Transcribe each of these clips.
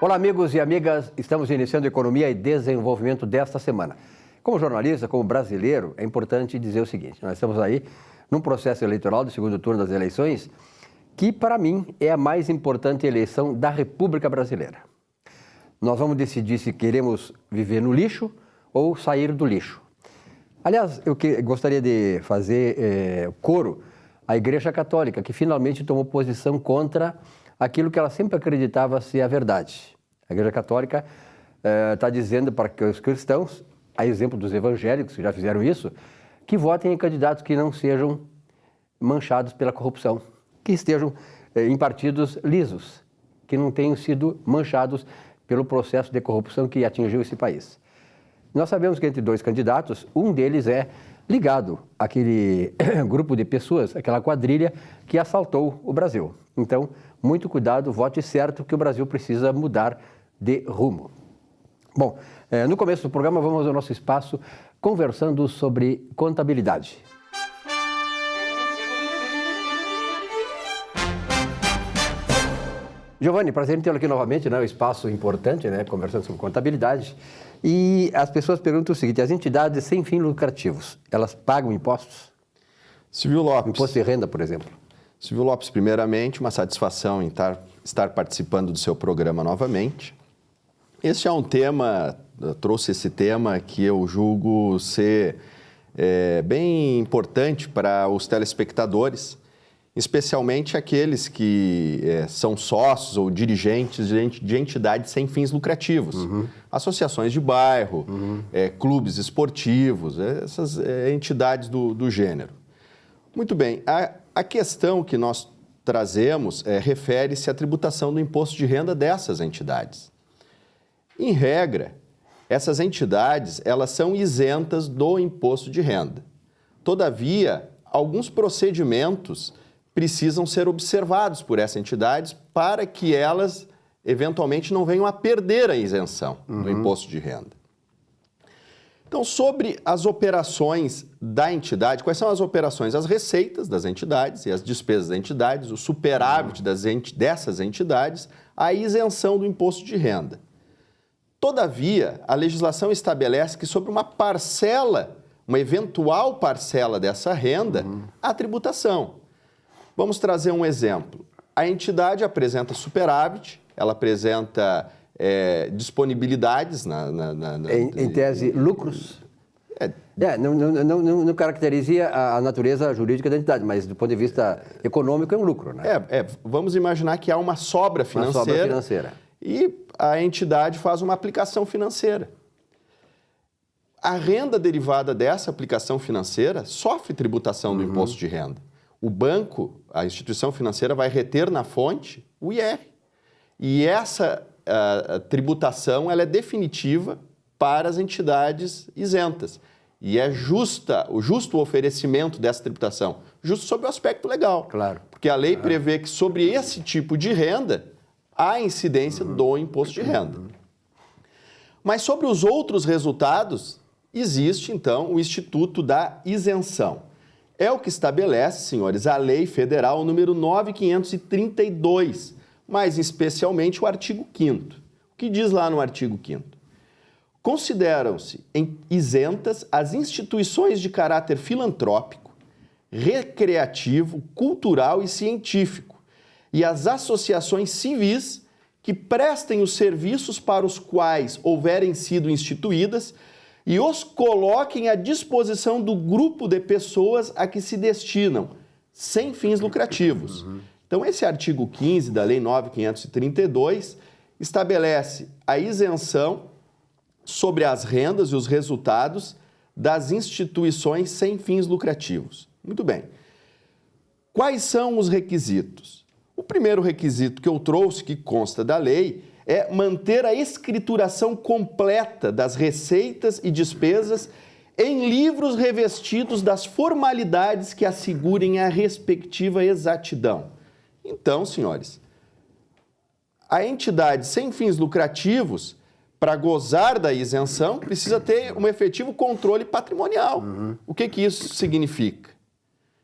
Olá, amigos e amigas. Estamos iniciando Economia e Desenvolvimento desta semana. Como jornalista, como brasileiro, é importante dizer o seguinte. Nós estamos aí num processo eleitoral do segundo turno das eleições que, para mim, é a mais importante eleição da República Brasileira. Nós vamos decidir se queremos viver no lixo ou sair do lixo. Aliás, eu gostaria de fazer coro à Igreja Católica, que finalmente tomou posição contra aquilo que ela sempre acreditava ser a verdade. A Igreja Católica está dizendo para que os cristãos, a exemplo dos evangélicos que já fizeram isso, que votem em candidatos que não sejam manchados pela corrupção, que estejam em partidos lisos, que não tenham sido manchados pelo processo de corrupção que atingiu esse país. Nós sabemos que entre dois candidatos, um deles é ligado àquele grupo de pessoas, aquela quadrilha que assaltou o Brasil. Então, muito cuidado, vote certo, que o Brasil precisa mudar de rumo. Bom, no começo do programa vamos ao nosso espaço conversando sobre contabilidade. Giovanni, prazer em tê-lo aqui novamente, né? Um espaço importante, né? Conversando sobre contabilidade. E as pessoas perguntam o seguinte: as entidades sem fins lucrativos, elas pagam impostos? Silvio Lopes. Imposto de renda, por exemplo. Silvio Lopes, primeiramente, uma satisfação em estar participando do seu programa novamente. Este é um tema, eu trouxe esse tema que eu julgo ser bem importante para os telespectadores, especialmente aqueles que são sócios ou dirigentes de entidades sem fins lucrativos, associações de bairro, clubes esportivos, essas entidades do gênero. Muito bem, a questão que nós trazemos refere-se à tributação do imposto de renda dessas entidades. Em regra, essas entidades elas são isentas do imposto de renda. Todavia, alguns procedimentos precisam ser observados por essas entidades para que elas, eventualmente, não venham a perder a isenção do imposto de renda. Então, sobre as operações da entidade, quais são as operações? As receitas das entidades e as despesas das entidades, o superávit dessas entidades, a isenção do imposto de renda. Todavia, a legislação estabelece que sobre uma parcela, uma eventual parcela dessa renda, há tributação. Vamos trazer um exemplo. A entidade apresenta superávit, ela apresenta disponibilidades em tese, lucros. Não caracteriza a natureza jurídica da entidade, mas do ponto de vista econômico é um lucro, né? Vamos imaginar que há uma sobra financeira. E a entidade faz uma aplicação financeira. A renda derivada dessa aplicação financeira sofre tributação do imposto de renda. O banco, a instituição financeira, vai reter na fonte o IR. E essa tributação ela é definitiva para as entidades isentas. E é o justo oferecimento dessa tributação, justo sob o aspecto legal. Claro. Porque a lei prevê que sobre esse tipo de renda há incidência do imposto de renda. Mas sobre os outros resultados, existe, então, o Instituto da Isenção. É o que estabelece, senhores, a Lei Federal número 9.532, mais especialmente o artigo 5º. O que diz lá no artigo 5º? Consideram-se isentas as instituições de caráter filantrópico, recreativo, cultural e científico, e as associações civis que prestem os serviços para os quais houverem sido instituídas e os coloquem à disposição do grupo de pessoas a que se destinam, sem fins lucrativos. Então, esse artigo 15 da Lei 9.532 estabelece a isenção sobre as rendas e os resultados das instituições sem fins lucrativos. Muito bem. Quais são os requisitos? O primeiro requisito que eu trouxe, que consta da lei, é manter a escrituração completa das receitas e despesas em livros revestidos das formalidades que assegurem a respectiva exatidão. Então, senhores, a entidade sem fins lucrativos, para gozar da isenção, precisa ter um efetivo controle patrimonial. O que isso significa?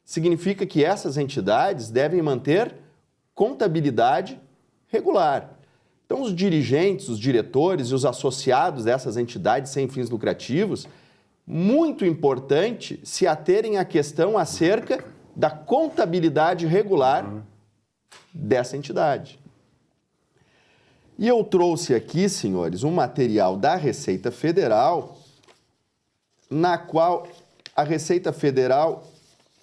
Significa que essas entidades devem manter contabilidade regular. Então, os dirigentes, os diretores e os associados dessas entidades sem fins lucrativos, muito importante se aterem à questão acerca da contabilidade regular dessa entidade. E eu trouxe aqui, senhores, um material da Receita Federal, na qual a Receita Federal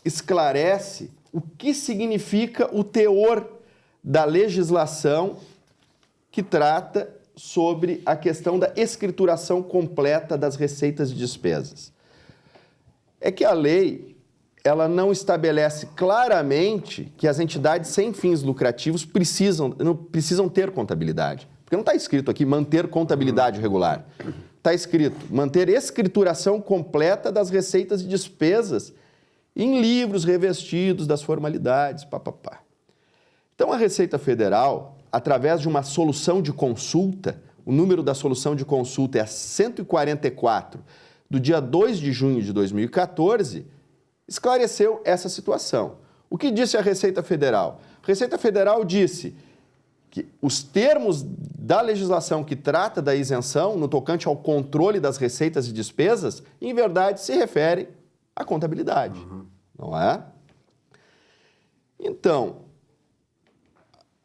esclarece o que significa o teor da legislação que trata sobre a questão da escrituração completa das receitas e despesas. É que a lei, ela não estabelece claramente que as entidades sem fins lucrativos não precisam ter contabilidade. Porque não está escrito aqui manter contabilidade regular. Está escrito manter escrituração completa das receitas e despesas em livros revestidos das formalidades, papapá. Então, a Receita Federal, através de uma solução de consulta, o número da solução de consulta é a 144, do dia 2 de junho de 2014, esclareceu essa situação. O que disse a Receita Federal? A Receita Federal disse que os termos da legislação que trata da isenção, no tocante ao controle das receitas e despesas, em verdade se referem à contabilidade, não é? Então,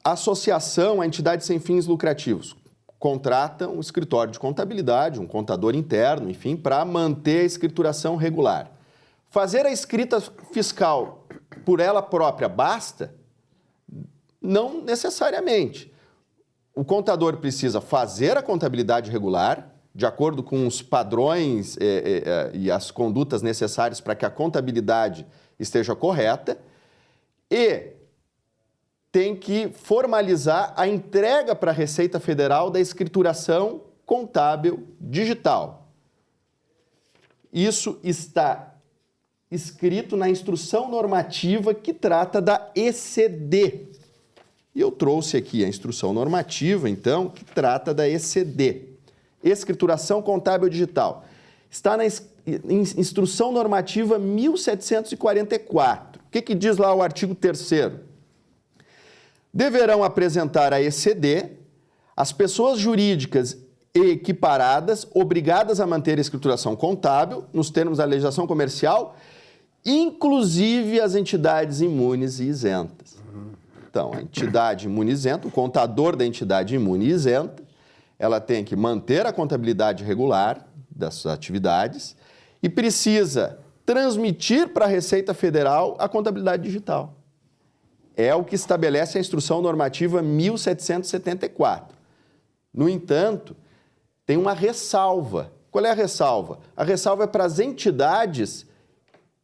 a associação, a entidade sem fins lucrativos, contrata um escritório de contabilidade, um contador interno, enfim, para manter a escrituração regular. Fazer a escrita fiscal por ela própria basta? Não necessariamente. O contador precisa fazer a contabilidade regular, de acordo com os padrões e as condutas necessárias para que a contabilidade esteja correta, e tem que formalizar a entrega para a Receita Federal da escrituração contábil digital. Isso está escrito na instrução normativa que trata da ECD. E eu trouxe aqui a instrução normativa, então, que trata da ECD, Escrituração Contábil Digital. Está na instrução normativa 1744. O que diz lá o artigo 3º? Deverão apresentar a ECD as pessoas jurídicas e equiparadas obrigadas a manter a escrituração contábil nos termos da legislação comercial, inclusive as entidades imunes e isentas. Então, a entidade imune e isenta, o contador da entidade imune e isenta, ela tem que manter a contabilidade regular das suas atividades e precisa transmitir para a Receita Federal a contabilidade digital. É o que estabelece a instrução normativa 1774. No entanto, tem uma ressalva. Qual é a ressalva? A ressalva é para as entidades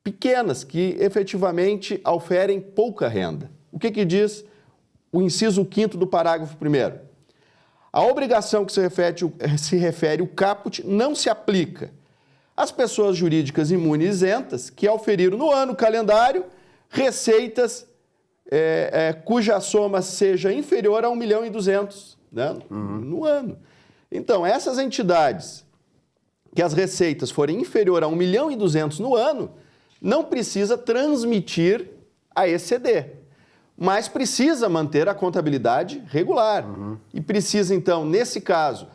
pequenas que efetivamente oferem pouca renda. O que diz o inciso 5º do parágrafo 1º? A obrigação que se refere o caput não se aplica às pessoas jurídicas imunes e isentas que auferiram no ano calendário receitas cuja soma seja inferior a 1.200.000, né, no ano. Então, essas entidades que as receitas forem inferior a 1.200.000 no ano, não precisa transmitir a ECD, mas precisa manter a contabilidade regular. E precisa, então, nesse caso,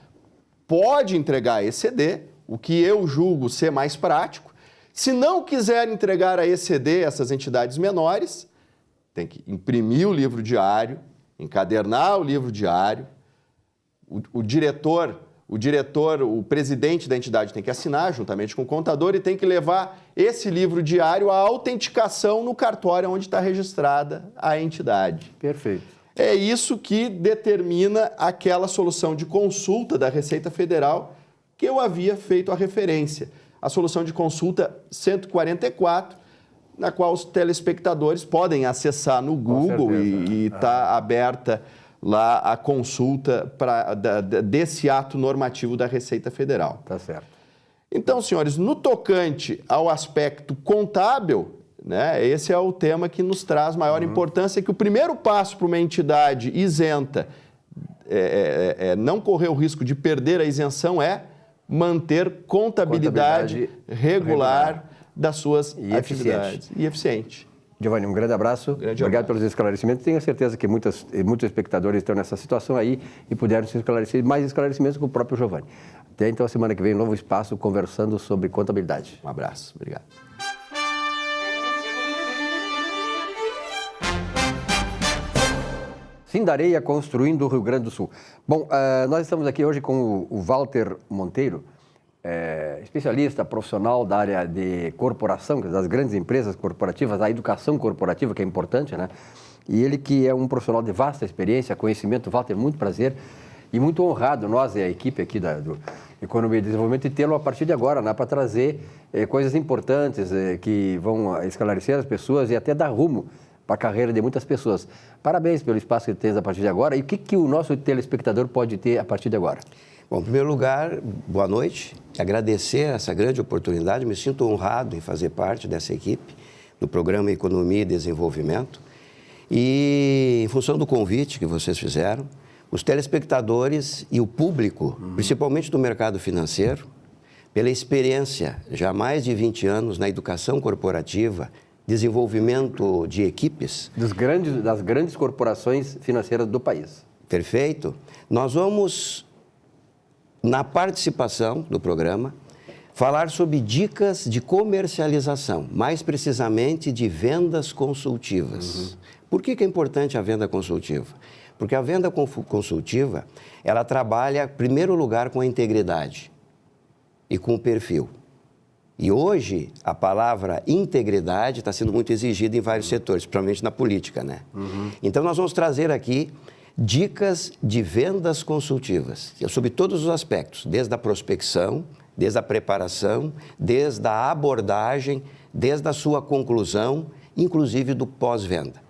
pode entregar a ECD, o que eu julgo ser mais prático. Se não quiser entregar a ECD a essas entidades menores, tem que imprimir o livro diário, encadernar o livro diário, o diretor, o presidente da entidade tem que assinar juntamente com o contador e tem que levar esse livro diário à autenticação no cartório onde está registrada a entidade. Perfeito. É isso que determina aquela solução de consulta da Receita Federal que eu havia feito a referência. A solução de consulta 144, na qual os telespectadores podem acessar no Google e está aberta lá a consulta desse ato normativo da Receita Federal. Tá certo. Então, senhores, no tocante ao aspecto contábil, né, esse é o tema que nos traz maior importância, que o primeiro passo para uma entidade isenta não correr o risco de perder a isenção é manter contabilidade regular das suas atividades. E eficiente. Giovanni, um grande abraço. Obrigado pelos esclarecimentos. Tenho certeza que muitos espectadores estão nessa situação aí e puderam se esclarecer, mais esclarecimentos com o próprio Giovanni. Até então, semana que vem, um novo espaço conversando sobre contabilidade. Um abraço. Obrigado. Sindareia construindo o Rio Grande do Sul. Bom, nós estamos aqui hoje com o Walter Monteiro, especialista profissional da área de corporação, das grandes empresas corporativas, da educação corporativa, que é importante, né? E ele que é um profissional de vasta experiência, conhecimento. Walter, muito prazer e muito honrado, nós e a equipe aqui do Economia e Desenvolvimento, e tê-lo a partir de agora, né, para trazer coisas importantes que vão esclarecer as pessoas e até dar rumo para a carreira de muitas pessoas. Parabéns pelo espaço que tens a partir de agora. E o que o nosso telespectador pode ter a partir de agora? Bom, em primeiro lugar, boa noite. Agradecer essa grande oportunidade. Me sinto honrado em fazer parte dessa equipe do programa Economia e Desenvolvimento. E, em função do convite que vocês fizeram, os telespectadores e o público, principalmente do mercado financeiro, pela experiência já há mais de 20 anos na educação corporativa, desenvolvimento de equipes. Das grandes corporações financeiras do país. Perfeito. Nós vamos, na participação do programa, falar sobre dicas de comercialização, mais precisamente de vendas consultivas. Por que é importante a venda consultiva? Porque a venda consultiva, ela trabalha, em primeiro lugar, com a integridade e com o perfil. E hoje, a palavra integridade está sendo muito exigida em vários setores, principalmente na política, né? Então, nós vamos trazer aqui dicas de vendas consultivas, sobre todos os aspectos, desde a prospecção, desde a preparação, desde a abordagem, desde a sua conclusão, inclusive do pós-venda.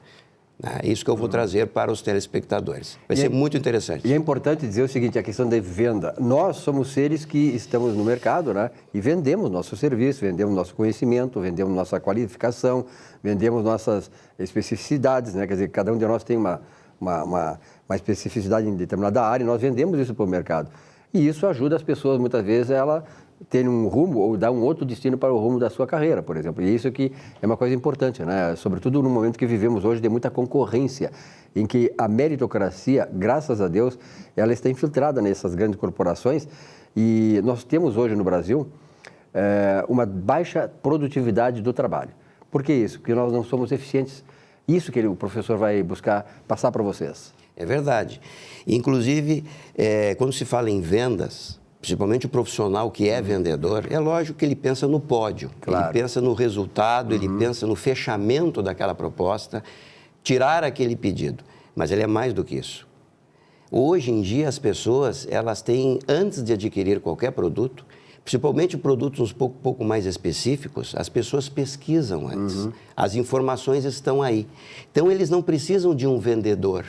É isso que eu vou trazer para os telespectadores. Vai ser muito interessante. E é importante dizer o seguinte, a questão da venda. Nós somos seres que estamos no mercado, né? E vendemos nosso serviço, vendemos nosso conhecimento, vendemos nossa qualificação, vendemos nossas especificidades, né? Quer dizer, cada um de nós tem uma especificidade em determinada área e nós vendemos isso para o mercado. E isso ajuda as pessoas, muitas vezes, a ter um rumo ou dar um outro destino para o rumo da sua carreira, por exemplo. E isso aqui é uma coisa importante, né? Sobretudo no momento que vivemos hoje de muita concorrência, em que a meritocracia, graças a Deus, ela está infiltrada nessas grandes corporações e nós temos hoje no Brasil uma baixa produtividade do trabalho. Por que isso? Porque nós não somos eficientes. Isso que o professor vai buscar passar para vocês. É verdade. Inclusive, quando se fala em vendas, principalmente o profissional que é vendedor, é lógico que ele pensa no pódio, claro. Ele pensa no resultado, ele pensa no fechamento daquela proposta, tirar aquele pedido. Mas ele é mais do que isso. Hoje em dia, as pessoas, elas têm, antes de adquirir qualquer produto, principalmente produtos um pouco mais específicos, as pessoas pesquisam antes. As informações estão aí. Então, eles não precisam de um vendedor.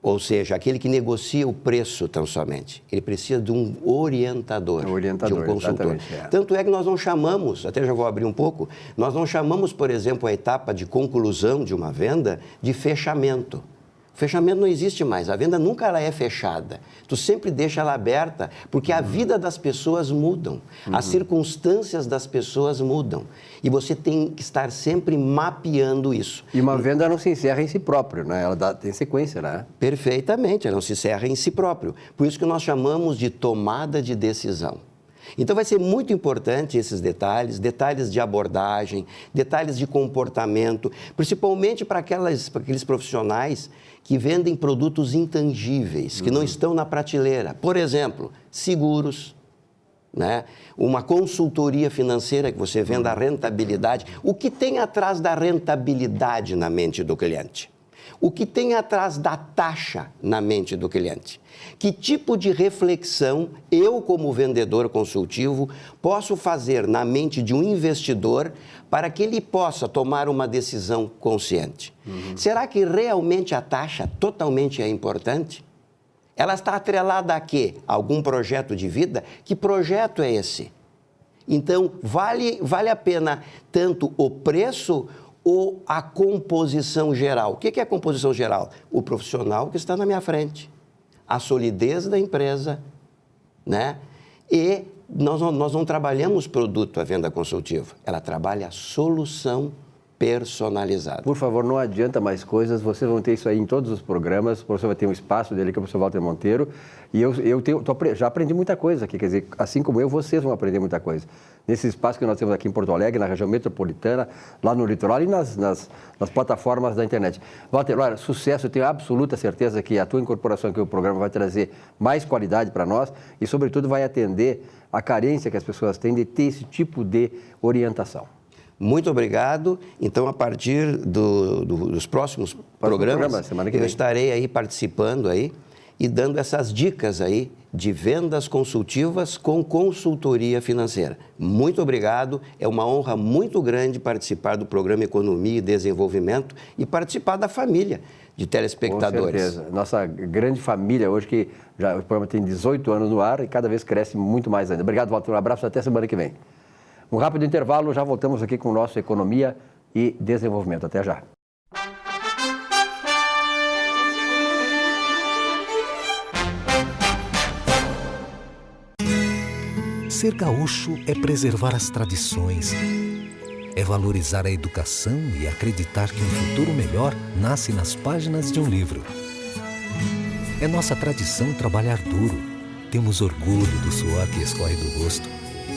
Ou seja, aquele que negocia o preço tão somente. Ele precisa de um orientador, de um consultor. Tanto é que nós não chamamos, até já vou abrir um pouco, nós não chamamos, por exemplo, a etapa de conclusão de uma venda de fechamento. O fechamento não existe mais, a venda nunca ela é fechada. Tu sempre deixa ela aberta, porque a vida das pessoas mudam, as circunstâncias das pessoas mudam. E você tem que estar sempre mapeando isso. E uma venda não se encerra em si próprio, né? Ela tem sequência, né? Perfeitamente, ela não se encerra em si próprio. Por isso que nós chamamos de tomada de decisão. Então, vai ser muito importante esses detalhes de abordagem, detalhes de comportamento, principalmente para aqueles profissionais que vendem produtos intangíveis, que não estão na prateleira. Por exemplo, seguros, né? Uma consultoria financeira que você venda a rentabilidade. O que tem atrás da rentabilidade na mente do cliente? O que tem atrás da taxa na mente do cliente? Que tipo de reflexão eu, como vendedor consultivo, posso fazer na mente de um investidor para que ele possa tomar uma decisão consciente? Será que realmente a taxa totalmente é importante? Ela está atrelada a quê? Algum projeto de vida? Que projeto é esse? Então, vale a pena tanto o preço ou a composição geral? O que é a composição geral? O profissional que está na minha frente, a solidez da empresa, né? E nós não trabalhamos produto à venda consultiva, ela trabalha a solução personalizada. Por favor, não adianta mais coisas, vocês vão ter isso aí em todos os programas, o professor vai ter um espaço dele, que é o professor Walter Monteiro, e já aprendi muita coisa aqui, quer dizer, assim como eu, vocês vão aprender muita coisa. Nesse espaço que nós temos aqui em Porto Alegre, na região metropolitana, lá no litoral e nas plataformas da internet. Walter, olha, sucesso, eu tenho absoluta certeza que a tua incorporação aqui ao programa vai trazer mais qualidade para nós e, sobretudo, vai atender a carência que as pessoas têm de ter esse tipo de orientação. Muito obrigado. Então, a partir dos próximos programas, eu estarei aí participando aí e dando essas dicas aí de vendas consultivas com consultoria financeira. Muito obrigado. É uma honra muito grande participar do programa Economia e Desenvolvimento e participar da família de telespectadores. Com certeza. Nossa grande família hoje, que o programa tem 18 anos no ar e cada vez cresce muito mais ainda. Obrigado, Walter. Um abraço, até semana que vem. Um rápido intervalo, já voltamos aqui com o nosso Economia e Desenvolvimento. Até já. Ser gaúcho é preservar as tradições, é valorizar a educação e acreditar que um futuro melhor nasce nas páginas de um livro. É nossa tradição trabalhar duro. Temos orgulho do suor que escorre do rosto.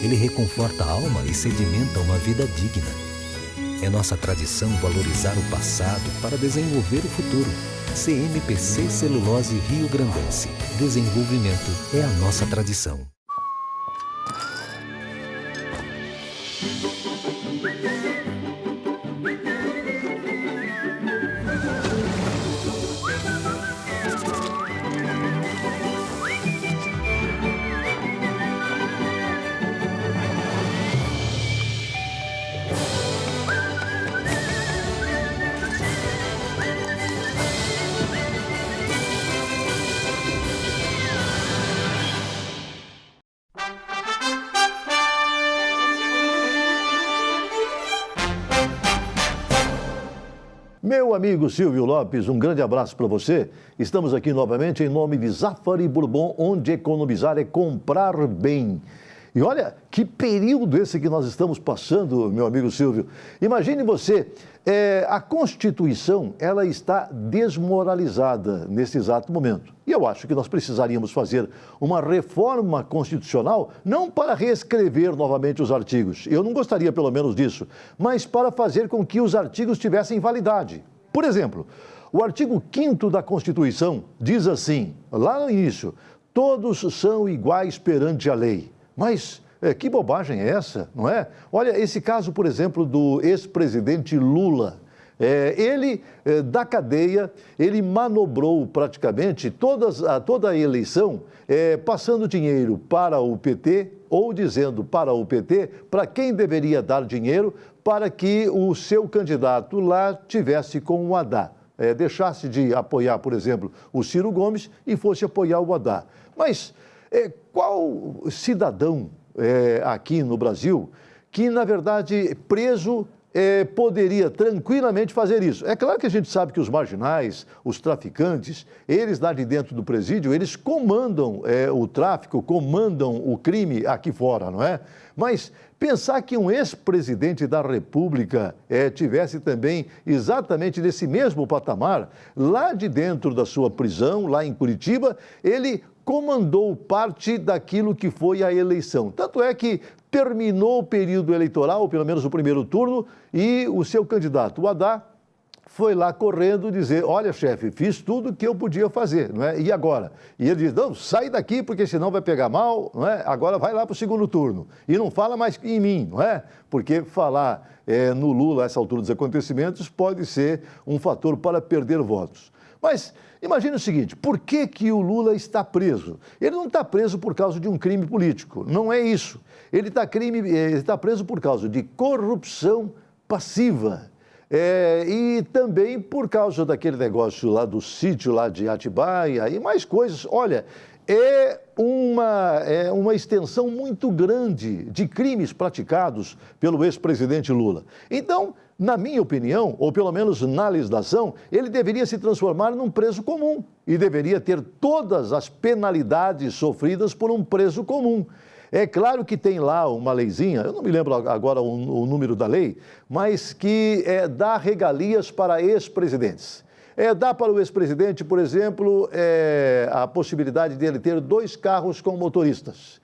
Ele reconforta a alma e sedimenta uma vida digna. É nossa tradição valorizar o passado para desenvolver o futuro. CMPC Celulose Rio Grandense. Desenvolvimento é a nossa tradição. Meu amigo Silvio Lopes, um grande abraço para você. Estamos aqui novamente em nome de Zafari Bourbon, onde economizar é comprar bem. E olha, que período esse que nós estamos passando, meu amigo Silvio. Imagine você, a Constituição, ela está desmoralizada nesse exato momento. E eu acho que nós precisaríamos fazer uma reforma constitucional, não para reescrever novamente os artigos, eu não gostaria pelo menos disso, mas para fazer com que os artigos tivessem validade. Por exemplo, o artigo 5º da Constituição diz assim, lá no início, todos são iguais perante a lei. Mas que bobagem é essa, não é? Olha, esse caso, por exemplo, do ex-presidente Lula. Ele, da cadeia, ele manobrou praticamente toda a eleição, passando dinheiro para o PT ou dizendo para o PT para quem deveria dar dinheiro para que o seu candidato lá tivesse com o Haddad. Deixasse de apoiar, por exemplo, o Ciro Gomes e fosse apoiar o Haddad. Mas qual cidadão aqui no Brasil que, na verdade, preso poderia tranquilamente fazer isso? É claro que a gente sabe que os marginais, os traficantes, eles lá de dentro do presídio, eles comandam o tráfico, comandam o crime aqui fora, não é? Mas pensar que um ex-presidente da República tivesse também exatamente nesse mesmo patamar, lá de dentro da sua prisão, lá em Curitiba, ele comandou parte daquilo que foi a eleição. Tanto é que terminou o período eleitoral, pelo menos o primeiro turno, e o seu candidato, o Haddad, foi lá correndo dizer, olha, chefe, fiz tudo o que eu podia fazer, não é? E agora? E ele diz, não, sai daqui porque senão vai pegar mal, não é? Agora vai lá para o segundo turno. E não fala mais em mim, não é? Porque falar no Lula a essa altura dos acontecimentos pode ser um fator para perder votos. Mas imagine o seguinte, por que o Lula está preso? Ele não está preso por causa de um crime político, não é isso. Ele está preso por causa de corrupção passiva. E também por causa daquele negócio lá do sítio lá de Atibaia e mais coisas. Olha, é uma extensão muito grande de crimes praticados pelo ex-presidente Lula. Então, na minha opinião, ou pelo menos na legislação, ele deveria se transformar num preso comum e deveria ter todas as penalidades sofridas por um preso comum. É claro que tem lá uma leizinha, eu não me lembro agora o número da lei, mas que dá regalias para ex-presidentes. Dá para o ex-presidente, por exemplo, a possibilidade de ele ter 2 carros com motoristas.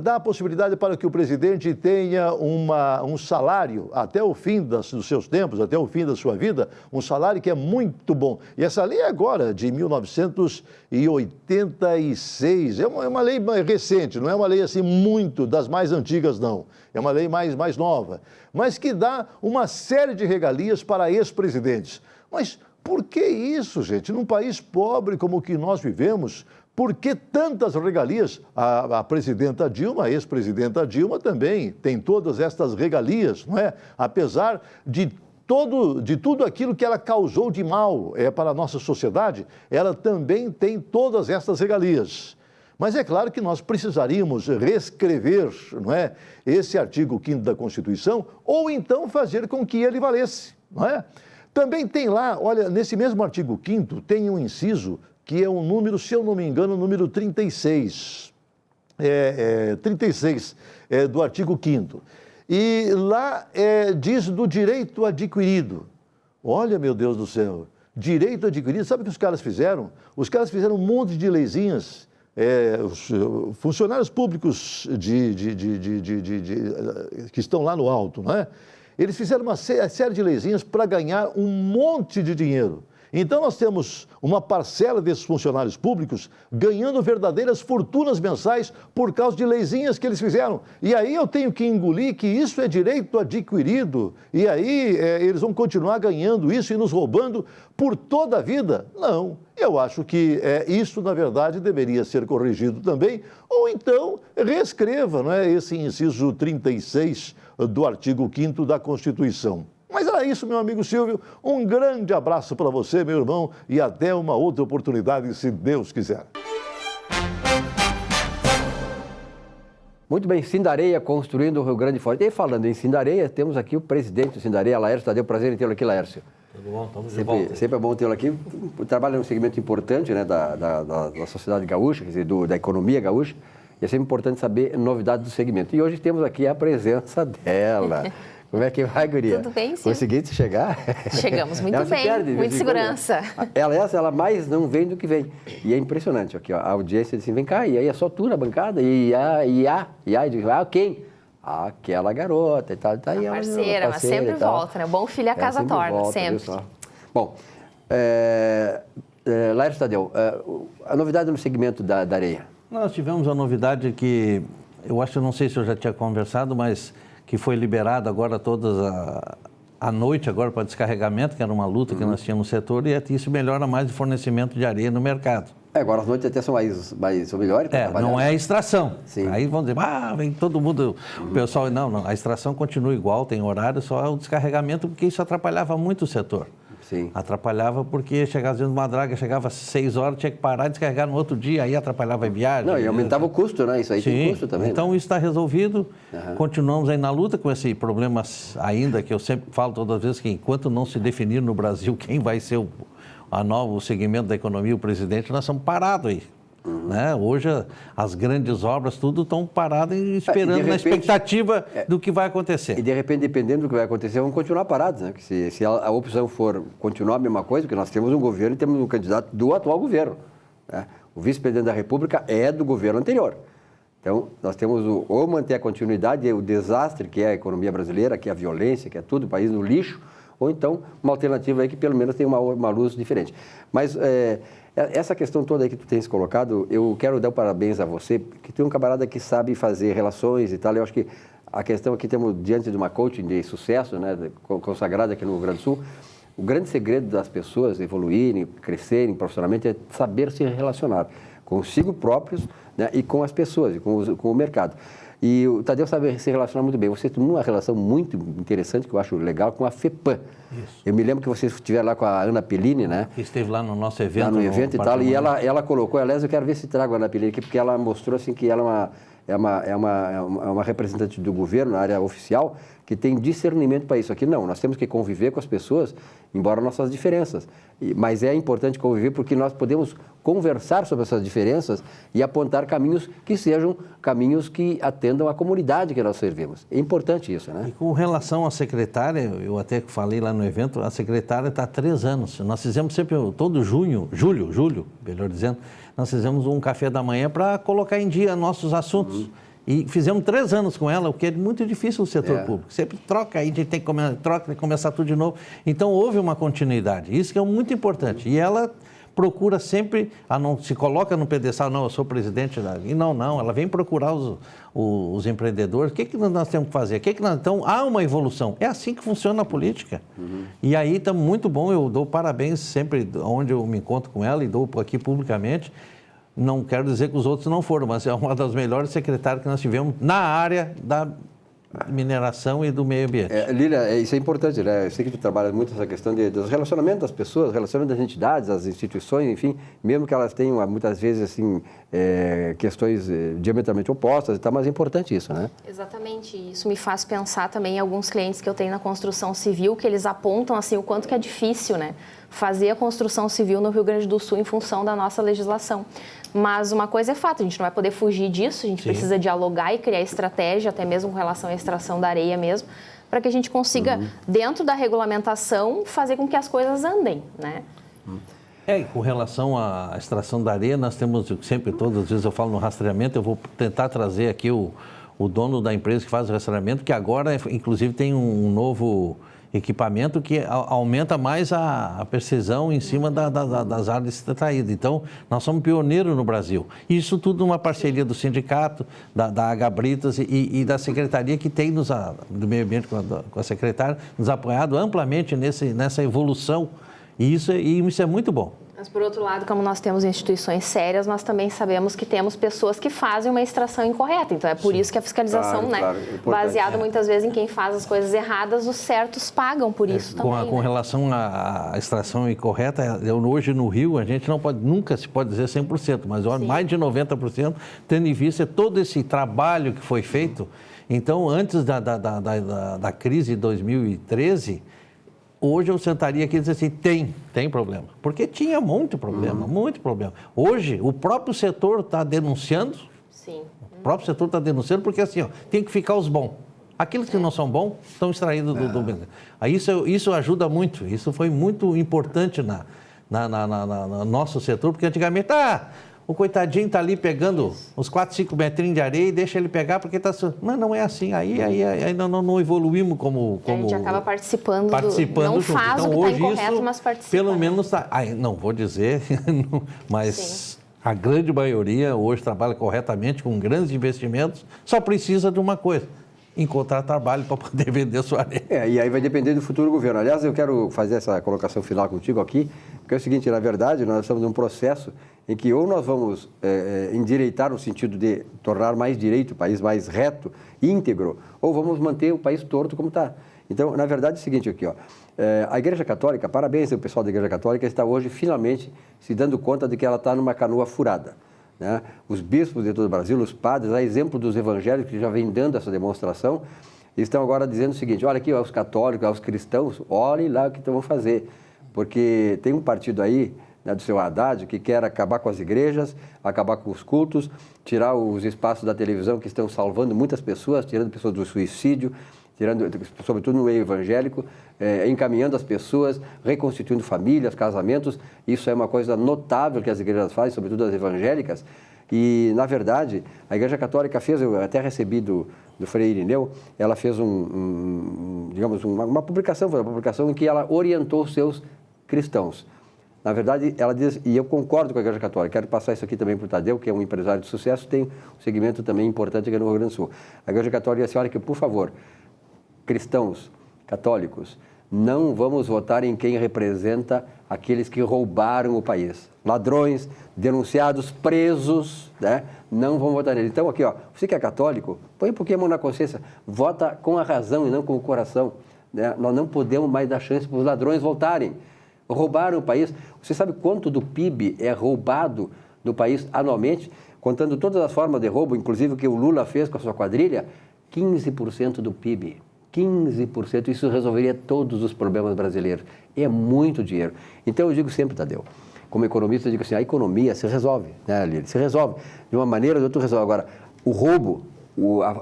Dá a possibilidade para que o presidente tenha um salário até o fim dos seus tempos, até o fim da sua vida, um salário que é muito bom. E essa lei é agora, de 1986, é uma lei recente, não é uma lei assim muito das mais antigas, não. É uma lei mais nova, mas que dá uma série de regalias para ex-presidentes. Mas por que isso, gente? Num país pobre como o que nós vivemos, por que tantas regalias? A presidenta Dilma, a ex-presidenta Dilma também tem todas estas regalias, não é? Apesar de tudo aquilo que ela causou de mal para a nossa sociedade, ela também tem todas estas regalias. Mas é claro que nós precisaríamos reescrever, não é, esse artigo 5º da Constituição, ou então fazer com que ele valesse, não é? Também tem lá, olha, nesse mesmo artigo 5º, tem um inciso que é um número, se eu não me engano, o número 36. 36 do artigo 5º. E lá diz do direito adquirido. Olha, meu Deus do céu, direito adquirido, sabe o que os caras fizeram? Os caras fizeram um monte de leizinhas, os funcionários públicos que estão lá no alto, não é? Eles fizeram uma série de leizinhas para ganhar um monte de dinheiro. Então, nós temos uma parcela desses funcionários públicos ganhando verdadeiras fortunas mensais por causa de leizinhas que eles fizeram. E aí eu tenho que engolir que isso é direito adquirido. E aí eles vão continuar ganhando isso e nos roubando por toda a vida? Não. Eu acho que isso, na verdade, deveria ser corrigido também. Ou então, reescreva, não é, esse inciso 36 do artigo 5º da Constituição. Mas era isso, meu amigo Silvio. Um grande abraço para você, meu irmão, e até uma outra oportunidade, se Deus quiser. Muito bem, Sindareia construindo o Rio Grande Forte. E falando em Sindareia, temos aqui o presidente do Sindareia, Laércio Tadeu. Prazer em tê-lo aqui, Laércio. Tudo bom, estamos de volta. Sempre é bom tê-lo aqui. Trabalha num segmento importante, né, da sociedade gaúcha, quer dizer, da economia gaúcha. E é sempre importante saber novidades do segmento. E hoje temos aqui a presença dela. Como é que vai, guria? Tudo bem, sim. Conseguiu chegar? Chegamos muito ela bem, perde, muita segurança. Ela mais não vem do que vem. E é impressionante, aqui, ó, a audiência diz assim, vem cá, e aí é só tu na bancada, e diz, quem? Aquela garota e tal. Tá aí, parceira, mas sempre volta, né? O bom filho a casa torna, volta, sempre. Bom, Laércio Tadeu, a novidade no segmento da areia? Nós tivemos a novidade que, eu acho, não sei se eu já tinha conversado, mas que foi liberado agora todas a noite agora para descarregamento, que era uma luta que nós tínhamos no setor, e isso melhora mais o fornecimento de areia no mercado. Agora as noites até são são melhores. Não é a extração. Sim. Aí vão dizer, vem todo mundo, o pessoal, não, a extração continua igual, tem horário, só o descarregamento, porque isso atrapalhava muito o setor. Sim. Atrapalhava porque chegava às vezes uma draga, chegava às 6 horas, tinha que parar e descarregar no outro dia, aí atrapalhava a viagem. Não, e aumentava o custo, né? Isso aí tem custo também. Então isso está resolvido, continuamos aí na luta com esse problema ainda, que eu sempre falo todas as vezes, que enquanto não se definir no Brasil quem vai ser o segmento da economia, o presidente, nós estamos parados aí. Né? Hoje as grandes obras, tudo estão paradas e esperando, na expectativa do que vai acontecer. E de repente, dependendo do que vai acontecer, vamos continuar parados, né? Porque se a opção for continuar a mesma coisa, porque nós temos um governo e temos um candidato do atual governo. Né? O vice-presidente da República é do governo anterior. Então, nós temos ou manter a continuidade, o desastre que é a economia brasileira, que é a violência, que é tudo, o país no lixo, ou então uma alternativa aí que pelo menos tem uma luz diferente. Mas essa questão toda aí que tu tens colocado, eu quero dar parabéns a você, que tem um camarada que sabe fazer relações e tal. Eu acho que a questão aqui, temos diante de uma coaching de sucesso, né, consagrada aqui no Rio Grande do Sul, o grande segredo das pessoas evoluírem, crescerem profissionalmente é saber se relacionar consigo próprios, né, e com as pessoas, e com o mercado. E o Tadeu sabe se relacionar muito bem. Você tem uma relação muito interessante, que eu acho legal, com a FEPAM. Isso. Eu me lembro que você estiveram lá com a Ana Pellini, né? Que esteve lá no nosso evento. Lá no evento e tal, e ela colocou, aliás, eu quero ver se trago a Ana Pellini aqui, porque ela mostrou assim, que ela é uma representante do governo na área oficial, que tem discernimento para isso. Aqui não, nós temos que conviver com as pessoas, embora nossas diferenças. Mas é importante conviver porque nós podemos conversar sobre essas diferenças e apontar caminhos que sejam caminhos que atendam à comunidade que nós servimos. É importante isso, né? E com relação à secretária, eu até falei lá no evento, a secretária está há 3 anos. Nós fizemos sempre, todo julho, melhor dizendo, nós fizemos um café da manhã para colocar em dia nossos assuntos. E fizemos 3 anos com ela, o que é muito difícil no setor público. Sempre troca, aí a gente tem que começar tudo de novo. Então, houve uma continuidade. Isso que é muito importante. E ela procura sempre, não se coloca no pedestal, não, eu sou presidente da... E não, ela vem procurar os empreendedores. O que nós temos que fazer? Então, há uma evolução. É assim que funciona a política. E aí está muito bom, eu dou parabéns sempre onde eu me encontro com ela e dou aqui publicamente. Não quero dizer que os outros não foram, mas é uma das melhores secretárias que nós tivemos na área da mineração e do meio ambiente. Lília, isso é importante, né? Eu sei que tu trabalha muito essa questão dos relacionamentos das pessoas, relacionamento das entidades, das instituições, enfim, mesmo que elas tenham, muitas vezes, assim, questões diametralmente opostas e tal, mas é importante isso, né? Exatamente. Isso me faz pensar também em alguns clientes que eu tenho na construção civil, que eles apontam, assim, o quanto que é difícil, né? Fazer a construção civil no Rio Grande do Sul em função da nossa legislação. Mas uma coisa é fato, a gente não vai poder fugir disso, a gente precisa dialogar e criar estratégia, até mesmo com relação à extração da areia mesmo, para que a gente consiga, dentro da regulamentação, fazer com que as coisas andem, né? E com relação à extração da areia, nós temos sempre, todas as vezes eu falo no rastreamento, eu vou tentar trazer aqui o dono da empresa que faz o rastreamento, que agora, inclusive, tem um novo equipamento que aumenta mais a precisão em cima das áreas extraídas. Então, nós somos pioneiros no Brasil. Isso tudo numa parceria do sindicato, da Agabritas e da secretaria que tem do meio ambiente com a secretária, nos apoiado amplamente nessa evolução. E isso é muito bom. Mas, por outro lado, como nós temos instituições sérias, nós também sabemos que temos pessoas que fazem uma extração incorreta. Então, é por isso que a fiscalização, baseada muitas vezes em quem faz as coisas erradas, os certos pagam por isso também. Com relação à extração incorreta, hoje no Rio, a gente nunca se pode dizer 100%, mas mais de 90%, tendo em vista todo esse trabalho que foi feito. Então, antes da crise de 2013... Hoje eu sentaria aqui e dizer assim, tem problema. Porque tinha muito problema. Hoje, o próprio setor está denunciando. Sim. O próprio setor está denunciando porque assim, tem que ficar os bons. Aqueles que não são bons estão extraídos do... Aí isso ajuda muito. Isso foi muito importante no nosso setor, porque antigamente... O coitadinho está ali pegando os 4, 5 metrinhos de areia e deixa ele pegar porque está... Mas não é assim, aí não evoluímos como... A gente acaba participando não junto. Faz então, o que hoje está incorreto, mas participa. Pelo menos está... não vou dizer, mas a grande maioria hoje trabalha corretamente, com grandes investimentos, só precisa de uma coisa: encontrar trabalho para poder vender sua areia. E aí vai depender do futuro governo. Aliás, eu quero fazer essa colocação final contigo aqui, porque é o seguinte, na verdade, nós estamos num processo em que ou nós vamos endireitar no sentido de tornar mais direito o país, mais reto, íntegro, ou vamos manter o país torto como está. Então, na verdade, é o seguinte aqui, a Igreja Católica, parabéns ao pessoal da Igreja Católica, está hoje finalmente se dando conta de que ela está numa canoa furada. Né? Os bispos de todo o Brasil, os padres, a exemplo dos evangélicos que já vêm dando essa demonstração, estão agora dizendo o seguinte: olha aqui, aos católicos, aos cristãos, olhem lá o que vão fazer. Porque tem um partido aí, do seu Haddad, que quer acabar com as igrejas, acabar com os cultos, tirar os espaços da televisão que estão salvando muitas pessoas, tirando pessoas do suicídio, sobretudo no meio evangélico, encaminhando as pessoas, reconstituindo famílias, casamentos. Isso é uma coisa notável que as igrejas fazem, sobretudo as evangélicas. E, na verdade, a Igreja Católica fez, eu até recebi do Frei Irineu, ela fez uma publicação em que ela orientou os seus cristãos. Na verdade, ela diz, e eu concordo com a Igreja Católica, quero passar isso aqui também para o Tadeu, que é um empresário de sucesso, tem um segmento também importante aqui no Rio Grande do Sul. A Igreja Católica diz, olha que, por favor, cristãos, católicos, não vamos votar em quem representa aqueles que roubaram o país. Ladrões, denunciados, presos, né? Não vão votar nele. Então, aqui, você que é católico, põe um pouquinho a mão na consciência, vota com a razão e não com o coração. Né? Nós não podemos mais dar chance para os ladrões voltarem. Roubaram o país. Você sabe quanto do PIB é roubado do país anualmente? Contando todas as formas de roubo, inclusive o que o Lula fez com a sua quadrilha, 15% do PIB. 15%, isso resolveria todos os problemas brasileiros. É muito dinheiro. Então, eu digo sempre, Tadeu, como economista, eu digo assim, a economia se resolve, né, Lília? Se resolve. De uma maneira ou de outra resolve. Agora, o roubo,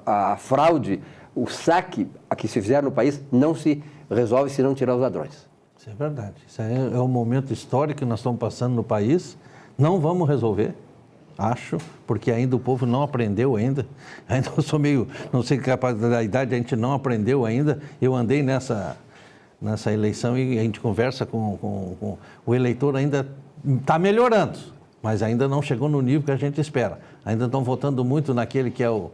a fraude, o saque a que se fizer no país não se resolve se não tirar os ladrões. Isso é verdade. Isso é um momento histórico que nós estamos passando no país. Não vamos resolver, acho, porque ainda o povo não aprendeu ainda. Ainda eu sou meio, não sei capaz da idade, a gente não aprendeu ainda. Eu andei nessa eleição e a gente conversa com o eleitor, ainda está melhorando, mas ainda não chegou no nível que a gente espera. Ainda estão votando muito naquele que é o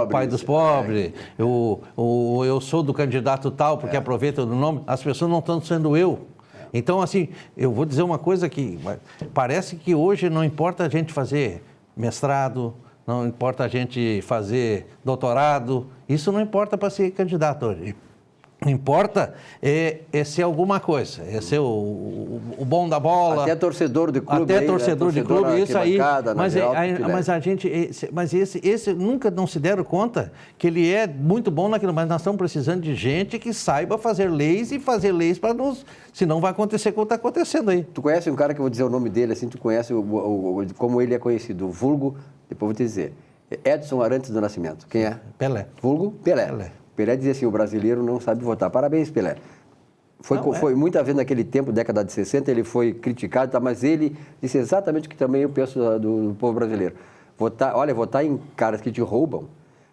pai dos pobres, eu sou do candidato tal, porque aproveita o nome. As pessoas não estão sendo eu. Então, assim, eu vou dizer uma coisa que parece que hoje não importa a gente fazer mestrado, não importa a gente fazer doutorado, isso não importa para ser candidato hoje. Não importa é ser alguma coisa, é ser o bom da bola. Até torcedor de clube. Até torcedor de clube, isso aí. Mas esse nunca não se deram conta que ele é muito bom naquilo, mas nós estamos precisando de gente que saiba fazer leis e fazer leis para nos... Senão vai acontecer o que está acontecendo aí. Tu conhece um cara que eu vou dizer o nome dele, assim, tu conhece como ele é conhecido, o vulgo, depois vou te dizer, Edson Arantes do Nascimento. Quem é? Pelé. Vulgo? Pelé. Pelé dizia assim, o brasileiro não sabe votar. Parabéns, Pelé. Foi muita vez naquele tempo, década de 60, ele foi criticado, tá, mas ele disse exatamente o que também eu penso do povo brasileiro. Votar em caras que te roubam,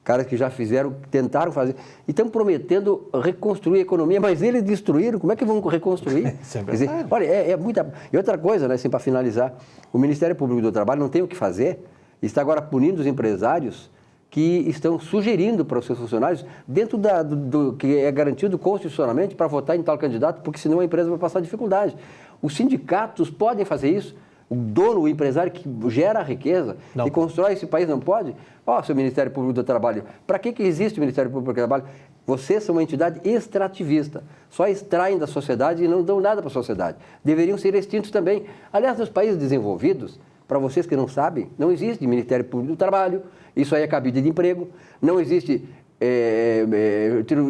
caras que já tentaram fazer, e estão prometendo reconstruir a economia, mas eles destruíram, como é que vão reconstruir? Isso é verdade. Quer dizer, olha, é muita... E outra coisa, né, assim, para finalizar, o Ministério Público do Trabalho não tem o que fazer, está agora punindo os empresários que estão sugerindo para os seus funcionários, dentro do que é garantido constitucionalmente, para votar em tal candidato, porque senão a empresa vai passar dificuldade. Os sindicatos podem fazer isso, o dono, o empresário que gera a riqueza, que constrói esse país não pode? Seu Ministério Público do Trabalho, para que existe o Ministério Público do Trabalho? Vocês são uma entidade extrativista, só extraem da sociedade e não dão nada para a sociedade. Deveriam ser extintos também. Aliás, nos países desenvolvidos, para vocês que não sabem, não existe Ministério Público do Trabalho, isso aí é cabide de emprego, não existe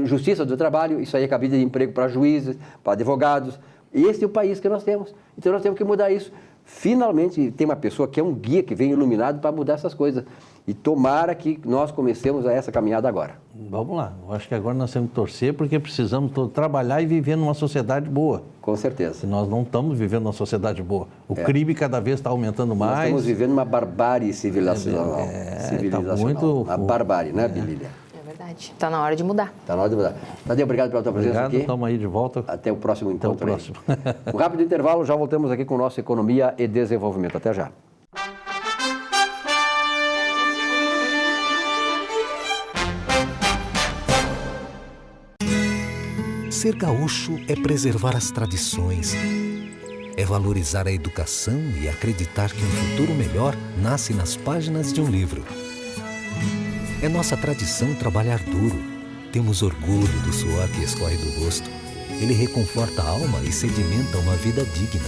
Justiça do Trabalho, isso aí é cabide de emprego para juízes, para advogados. Esse é o país que nós temos. Então nós temos que mudar isso. Finalmente tem uma pessoa que é um guia que vem iluminado para mudar essas coisas. E tomara que nós comecemos essa caminhada agora. Vamos lá. Eu acho que agora nós temos que torcer porque precisamos trabalhar e viver numa sociedade boa. Com certeza. E nós não estamos vivendo numa sociedade boa. O crime cada vez está aumentando mais. Nós estamos vivendo uma barbárie civilizacional. Uma barbárie, né, Bilília? É verdade. Está na hora de mudar. Está na hora de mudar. Tadeu, obrigado pela tua presença aqui. Estamos aí de volta. Até o próximo encontro. Até o próximo. Um rápido intervalo, já voltamos aqui com o nosso Economia e Desenvolvimento. Até já. Ser gaúcho é preservar as tradições, é valorizar a educação e acreditar que um futuro melhor nasce nas páginas de um livro. É nossa tradição trabalhar duro. Temos orgulho do suor que escorre do rosto. Ele reconforta a alma e sedimenta uma vida digna.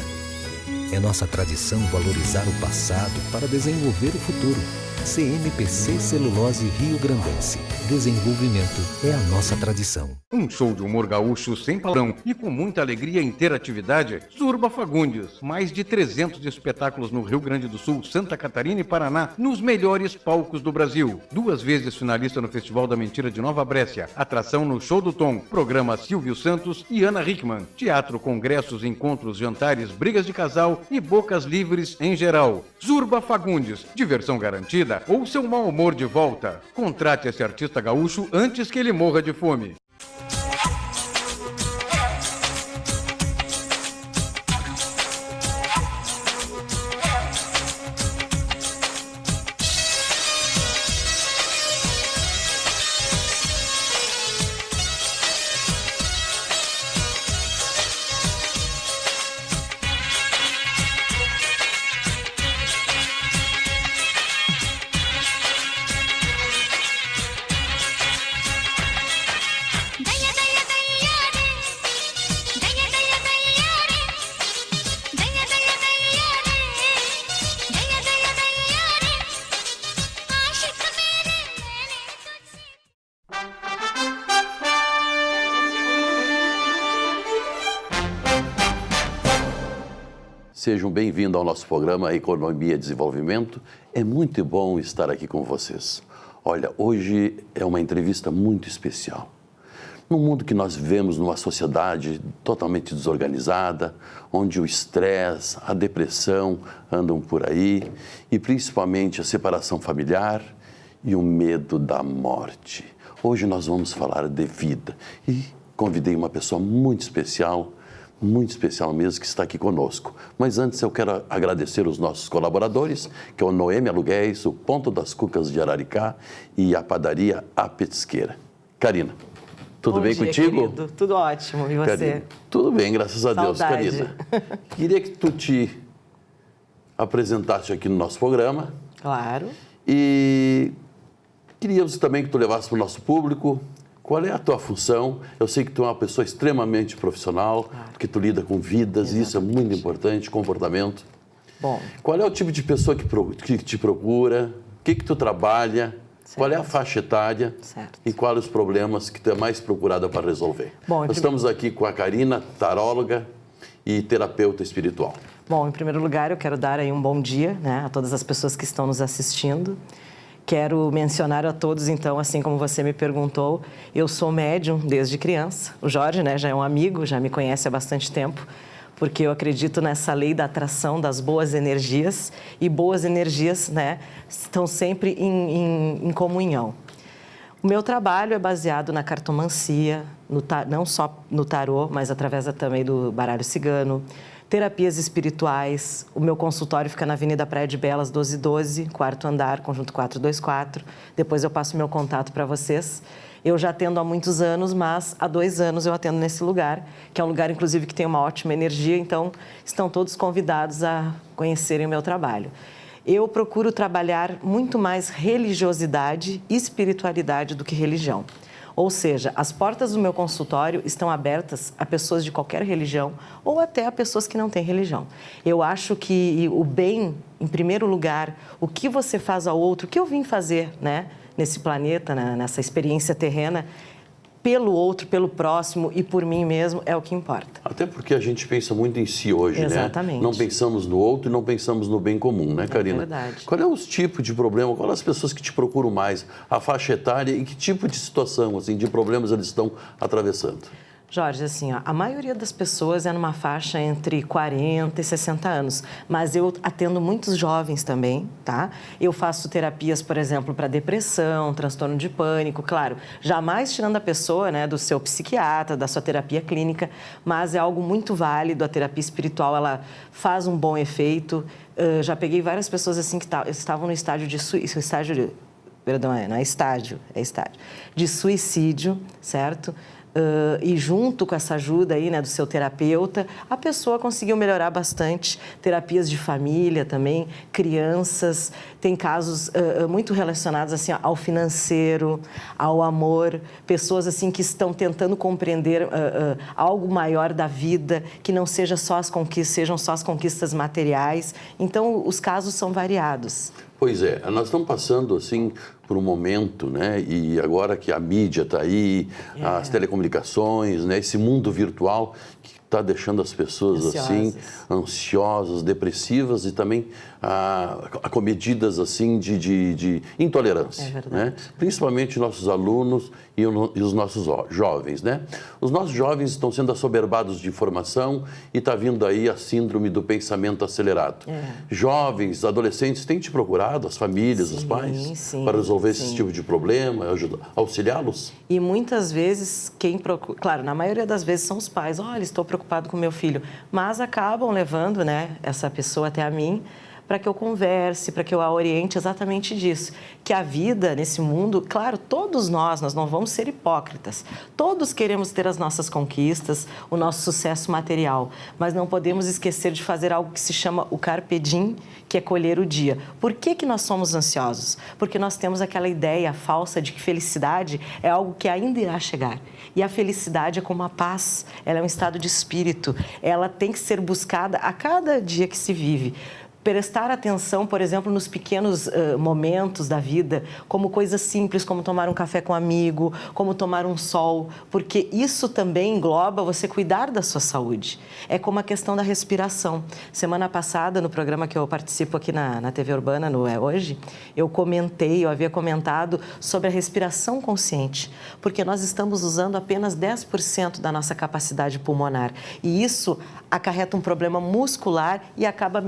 É nossa tradição valorizar o passado para desenvolver o futuro. CMPC Celulose Rio Grandense. Desenvolvimento é a nossa tradição. Um show de humor gaúcho sem palavrão e com muita alegria e interatividade. Zurba Fagundes. Mais de 300 espetáculos no Rio Grande do Sul, Santa Catarina e Paraná, nos melhores palcos do Brasil. 2 vezes finalista no Festival da Mentira de Nova Brécia. Atração no Show do Tom. Programa Silvio Santos e Ana Hickman. Teatro, congressos, encontros, jantares, brigas de casal e bocas livres em geral. Zurba Fagundes. Diversão garantida ou seu mau humor de volta. Contrate esse artista gaúcho antes que ele morra de fome. Sejam bem-vindos ao nosso programa Economia e Desenvolvimento. É muito bom estar aqui com vocês. Olha, hoje é uma entrevista muito especial. No mundo que nós vivemos, numa sociedade totalmente desorganizada, onde o estresse, a depressão andam por aí, e principalmente a separação familiar e o medo da morte. Hoje nós vamos falar de vida e convidei uma pessoa muito especial mesmo, que está aqui conosco. Mas antes eu quero agradecer os nossos colaboradores, que é o Noemi Aluguéis, o Ponto das Cucas de Araricá e a padaria A Petisqueira. Karina, tudo bem contigo? Querido. Tudo ótimo. E você? Karina, tudo bem, graças a Deus, Karina. Queria que tu te apresentasse aqui no nosso programa. Claro. E queríamos também que tu levasse para o nosso público qual é a tua função. Eu sei que tu é uma pessoa extremamente profissional, que tu lida com vidas, e isso é muito importante, comportamento. Bom. Qual é o tipo de pessoa que te procura? O que tu trabalha? Certo. Qual é a faixa etária? Certo. E quais os problemas que tu é mais procurada para resolver? Bom, Nós estamos aqui com a Karina, taróloga e terapeuta espiritual. Bom, em primeiro lugar, eu quero dar aí um bom dia, né, a todas as pessoas que estão nos assistindo. Quero mencionar a todos, então, assim como você me perguntou, eu sou médium desde criança. O Jorge, né, já é um amigo, já me conhece há bastante tempo, porque eu acredito nessa lei da atração das boas energias, e boas energias, né, estão sempre em comunhão. O meu trabalho é baseado na cartomancia, não só no tarô, mas através também do baralho cigano, terapias espirituais. O meu consultório fica na Avenida Praia de Belas, 1212, quarto andar, conjunto 424. Depois eu passo o meu contato para vocês. Eu já atendo há muitos anos, mas há 2 anos eu atendo nesse lugar, que é um lugar, inclusive, que tem uma ótima energia, então estão todos convidados a conhecerem o meu trabalho. Eu procuro trabalhar muito mais religiosidade e espiritualidade do que religião. Ou seja, as portas do meu consultório estão abertas a pessoas de qualquer religião ou até a pessoas que não têm religião. Eu acho que o bem, em primeiro lugar, o que você faz ao outro, o que eu vim fazer, né, nesse planeta, né, nessa experiência terrena, pelo outro, pelo próximo e por mim mesmo, é o que importa. Até porque a gente pensa muito em si hoje, Exatamente. né? Não pensamos no outro e não pensamos no bem comum, né, Karina? É verdade. Qual é os tipos de problema, quais as pessoas que te procuram mais, a faixa etária e que tipo de situação, assim, de problemas eles estão atravessando? Jorge, assim, ó, a maioria das pessoas é numa faixa entre 40 e 60 anos, mas eu atendo muitos jovens também, tá? Eu faço terapias, por exemplo, para depressão, transtorno de pânico, claro, jamais tirando a pessoa, né, do seu psiquiatra, da sua terapia clínica, mas é algo muito válido. A terapia espiritual, ela faz um bom efeito. Já peguei várias pessoas assim que estavam no estágio de suicídio, de suicídio, certo? E junto com essa ajuda aí, né, do seu terapeuta, a pessoa conseguiu melhorar bastante. Terapias de família também, crianças, tem casos muito relacionados assim ao financeiro, ao amor, pessoas assim que estão tentando compreender algo maior da vida, que não seja só as conquistas, sejam só as conquistas materiais. Então, os casos são variados. Pois é, nós estamos passando assim por um momento, né? E agora que a mídia está aí, as telecomunicações, né? Esse mundo virtual que está deixando as pessoas assim ansiosas, depressivas e também acometidas assim de intolerância, é verdade, né? Principalmente nossos alunos e os nossos jovens, né? Os nossos jovens estão sendo assoberbados de informação e está vindo aí a síndrome do pensamento acelerado. Jovens, adolescentes têm te procurado, as famílias, os pais, para resolver esse tipo de problema, auxiliá-los? E muitas vezes quem procura, claro, na maioria das vezes são os pais. Olha, estou preocupado com meu filho, mas acabam levando, né, essa pessoa até a mim para que eu converse, para que eu a oriente exatamente disso. Que a vida nesse mundo, claro, todos nós não vamos ser hipócritas. Todos queremos ter as nossas conquistas, o nosso sucesso material, mas não podemos esquecer de fazer algo que se chama o carpe diem, que é colher o dia. Por que nós somos ansiosos? Porque nós temos aquela ideia falsa de que felicidade é algo que ainda irá chegar. E a felicidade é como a paz, ela é um estado de espírito, ela tem que ser buscada a cada dia que se vive. prestar atenção, por exemplo, nos pequenos momentos da vida, como coisas simples, como tomar um café com um amigo, como tomar um sol, porque isso também engloba você cuidar da sua saúde. É como a questão da respiração. Semana passada, no programa que eu participo aqui na TV Urbana, no É Hoje, eu havia comentado sobre a respiração consciente, porque nós estamos usando apenas 10% da nossa capacidade pulmonar, e isso acarreta um problema muscular e acaba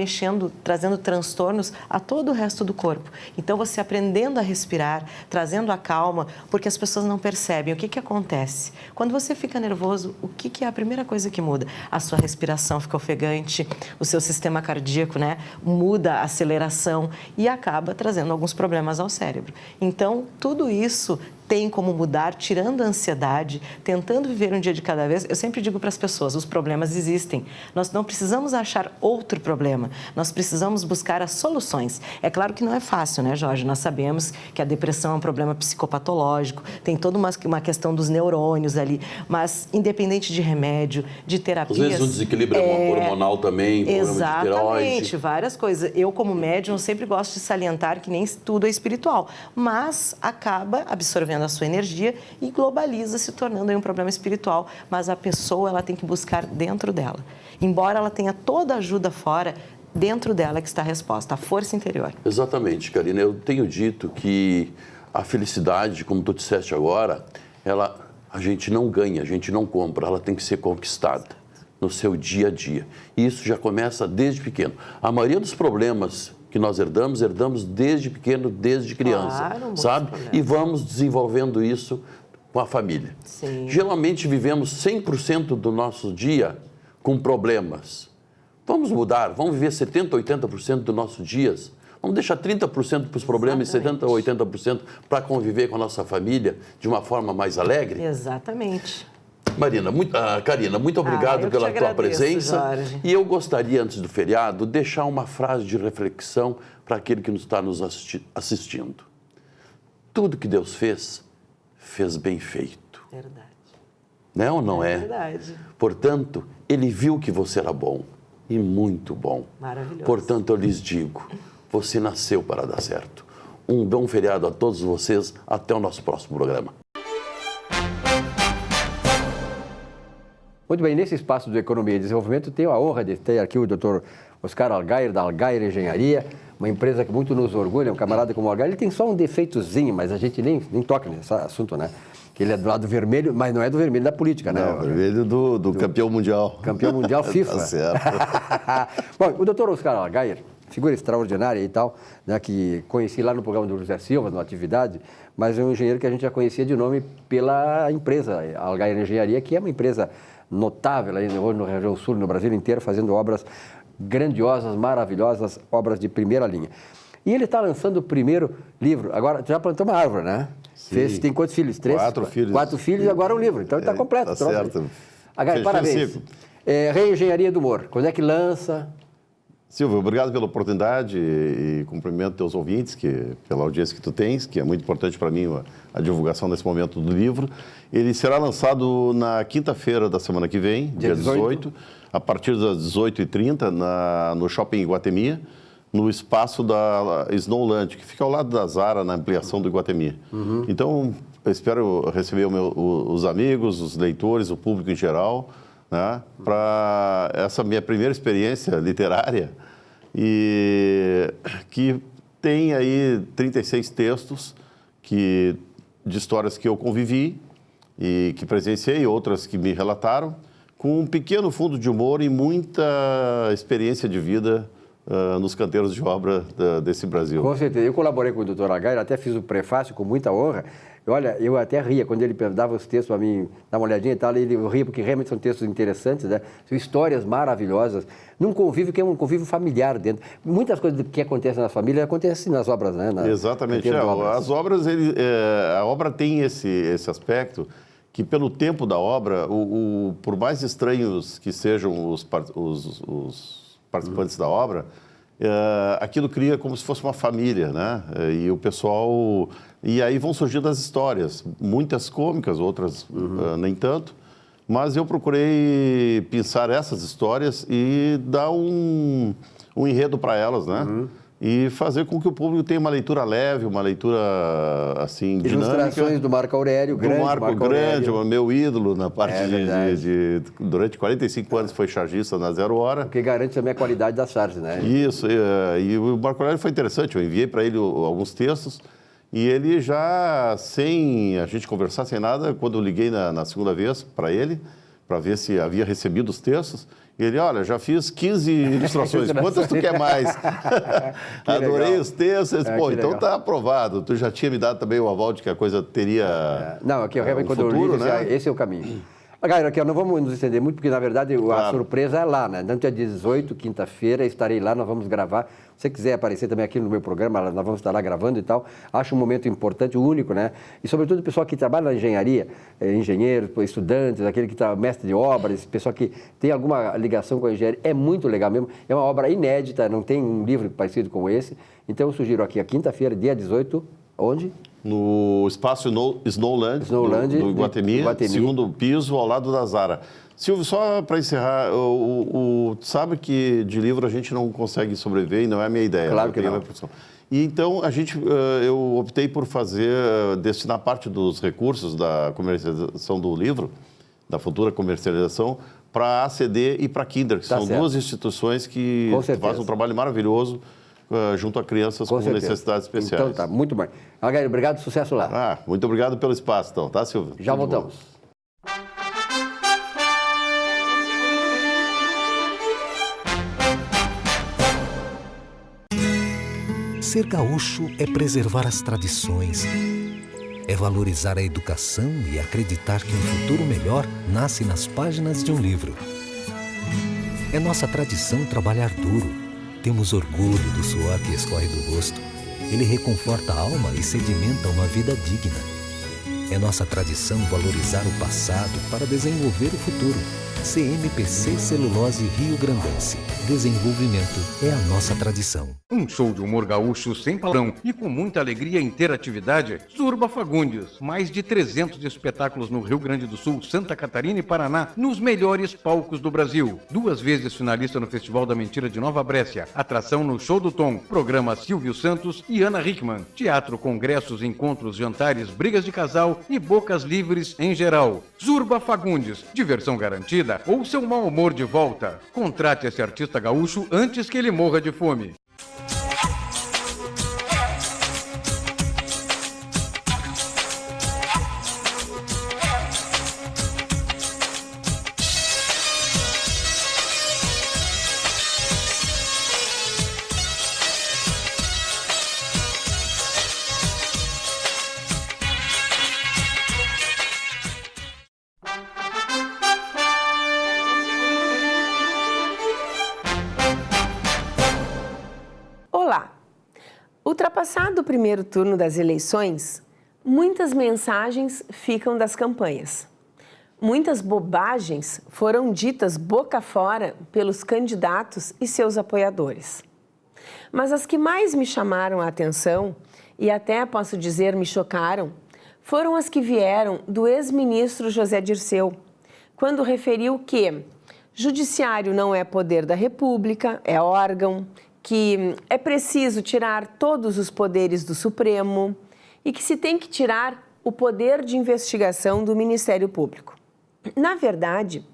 trazendo transtornos a todo o resto do corpo. Então, você aprendendo a respirar, trazendo a calma, porque as pessoas não percebem o que acontece. Quando você fica nervoso, o que é a primeira coisa que muda? A sua respiração fica ofegante, o seu sistema cardíaco, né, muda a aceleração e acaba trazendo alguns problemas ao cérebro. Então, tudo isso tem como mudar, tirando a ansiedade, tentando viver um dia de cada vez. Eu sempre digo para as pessoas, os problemas existem. Nós não precisamos achar outro problema, nós precisamos buscar as soluções. É claro que não é fácil, né, Jorge? Nós sabemos que a depressão é um problema psicopatológico, tem toda uma questão dos neurônios ali, mas independente de remédio, de terapias... Às vezes um desequilíbrio hormonal também, problema de tireoide. Exatamente, várias coisas. Eu, como médium, sempre gosto de salientar que nem tudo é espiritual, mas acaba absorvendo a sua energia e globaliza, se tornando aí um problema espiritual. Mas a pessoa, ela tem que buscar dentro dela. Embora ela tenha toda a ajuda fora, dentro dela que está a resposta, a força interior. Exatamente, Karina. Eu tenho dito que a felicidade, como tu disseste agora, a gente não ganha, a gente não compra, ela tem que ser conquistada no seu dia a dia. E isso já começa desde pequeno. A maioria dos problemas que nós herdamos desde pequeno, desde criança, claro, sabe? E vamos desenvolvendo isso com a família. Sim. Geralmente vivemos 100% do nosso dia com problemas. Vamos mudar, vamos viver 70%, 80% dos nossos dias. Vamos deixar 30% para os problemas e 70% ou 80% para conviver com a nossa família de uma forma mais alegre? Exatamente. Karina, muito obrigado pela tua presença. Jorge. E eu gostaria, antes do feriado, deixar uma frase de reflexão para aquele que está nos assistindo. Tudo que Deus fez bem feito. Verdade. Né ou não é? Verdade. Portanto, Ele viu que você era bom e muito bom. Maravilhoso. Portanto, eu lhes digo, você nasceu para dar certo. Um bom feriado a todos vocês. Até o nosso próximo programa. Muito bem, nesse espaço do Economia e Desenvolvimento, tenho a honra de ter aqui o Dr. Oscar Algair, da Algair Engenharia, uma empresa que muito nos orgulha, um camarada como o Algair. Ele tem só um defeitozinho, mas a gente nem toca nesse assunto, né? Que ele é do lado vermelho, mas não é do vermelho da política, né? Não, vermelho do campeão mundial. Campeão mundial FIFA. Tá certo. Bom, o Dr. Oscar Algair, figura extraordinária e tal, né, que conheci lá no programa do José Silva, na Atividade, mas é um engenheiro que a gente já conhecia de nome pela empresa, a Algair Engenharia, que é uma empresa notável aí hoje no região sul, no Brasil inteiro, fazendo obras grandiosas, maravilhosas, obras de primeira linha. E ele está lançando o primeiro livro. Agora, já plantou uma árvore, né? Tem quantos filhos? 3? 4 filhos. 4 filhos e agora um livro. Então ele está completo. Tá certo. Algair, parabéns. Reengenharia do Humor. Quando é que lança? Silvio, obrigado pela oportunidade e cumprimento teus ouvintes, pela audiência que tu tens, que é muito importante para mim a divulgação nesse momento do livro. Ele será lançado na quinta-feira da semana que vem, dia 18, a partir das 18h30, no Shopping Iguatemi, no espaço da Snowland, que fica ao lado da Zara, na ampliação do Iguatemi. Então, eu espero receber os amigos, os leitores, o público em geral, né, para essa minha primeira experiência literária, e que tem aí 36 textos de histórias que eu convivi e que presenciei, outras que me relataram, com um pequeno fundo de humor e muita experiência de vida nos canteiros de obra desse Brasil. Com certeza. Eu colaborei com o Dr. Algair, até fiz o prefácio com muita honra. Olha, eu até ria quando ele dava os textos para mim, dar uma olhadinha e tal, eu ria porque realmente são textos interessantes, né? São histórias maravilhosas, num convívio que é um convívio familiar dentro. Muitas coisas que acontecem nas famílias acontecem nas obras, né? Exatamente. As obras, a obra tem esse aspecto que, pelo tempo da obra, por mais estranhos que sejam os participantes da obra, aquilo cria como se fosse uma família, né? E o pessoal... E aí vão surgindo as histórias, muitas cômicas, outras nem tanto, mas eu procurei pensar essas histórias e dar um um enredo para elas, né? E fazer com que o público tenha uma leitura leve, uma leitura, assim, dinâmica. Ilustrações do Marco Aurélio, grande. Do Marco Grande, o meu ídolo na parte durante 45 anos foi chargista na Zero Hora. O que garante também a qualidade da Sarze, né? Isso, e o Marco Aurélio foi interessante, eu enviei para ele alguns textos e ele já, sem a gente conversar, sem nada, quando eu liguei na segunda vez para ele, para ver se havia recebido os textos, ele, olha, já fiz 15 ilustrações, quantas tu quer mais? Adorei legal. os textos, pô, então legal. tá aprovado. Tu já tinha me dado também o aval de que a coisa teria Não, aqui eu realmente quando futuro, eu li, né? esse é o caminho. Galera, aqui, não vamos nos estender muito, porque na verdade a surpresa é lá, né? No dia 18, quinta-feira, estarei lá, nós vamos gravar. Se você quiser aparecer também aqui no meu programa, nós vamos estar lá gravando e tal. Acho um momento importante, único, né? E sobretudo o pessoal que trabalha na engenharia, engenheiros, estudantes, aquele que está mestre de obras, pessoal que tem alguma ligação com a engenharia, é muito legal mesmo. É uma obra inédita, não tem um livro parecido com esse. Então eu sugiro aqui a quinta-feira, dia 18, onde? No espaço Snowland, do Iguatemi, segundo piso, ao lado da Zara. Silvio, só para encerrar, sabe que de livro a gente não consegue sobreviver e não é a minha ideia. Claro que não. E então eu optei por destinar parte dos recursos da comercialização do livro, da futura comercialização, para ACD e para Kinder, que são duas instituições que fazem um trabalho maravilhoso junto a crianças com necessidades especiais. Então tá, muito bem. Algair, obrigado, sucesso lá. Muito obrigado pelo espaço, então, tá, Silvio? Já voltamos. Ser gaúcho é preservar as tradições, é valorizar a educação e acreditar que um futuro melhor nasce nas páginas de um livro. É nossa tradição trabalhar duro. Temos orgulho do suor que escorre do rosto. Ele reconforta a alma e sedimenta uma vida digna. É nossa tradição valorizar o passado para desenvolver o futuro. CMPC Celulose Rio Grandense. Desenvolvimento é a nossa tradição. Um show de humor gaúcho sem palavrão e com muita alegria e interatividade. Zurba Fagundes. Mais de 300 espetáculos no Rio Grande do Sul, Santa Catarina e Paraná, nos melhores palcos do Brasil. 2 vezes finalista no Festival da Mentira de Nova Brécia. Atração no Show do Tom. Programa Silvio Santos e Ana Hickman. Teatro, congressos, encontros, jantares, brigas de casal e bocas livres em geral. Zurba Fagundes. Diversão garantida ou seu mau humor de volta. Contrate esse artista gaúcho antes que ele morra de fome. Ultrapassado o primeiro turno das eleições, muitas mensagens ficam das campanhas. Muitas bobagens foram ditas boca fora pelos candidatos e seus apoiadores. Mas as que mais me chamaram a atenção, e até posso dizer me chocaram, foram as que vieram do ex-ministro José Dirceu, quando referiu que judiciário não é poder da República, é órgão, que é preciso tirar todos os poderes do Supremo e que se tem que tirar o poder de investigação do Ministério Público. Na verdade,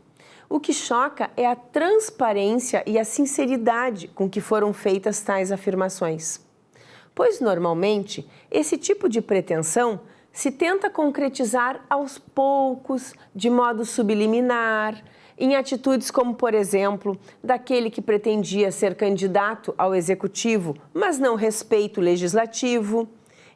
o que choca é a transparência e a sinceridade com que foram feitas tais afirmações. Pois, normalmente, esse tipo de pretensão se tenta concretizar aos poucos, de modo subliminar, em atitudes como, por exemplo, daquele que pretendia ser candidato ao executivo, mas não respeita o legislativo,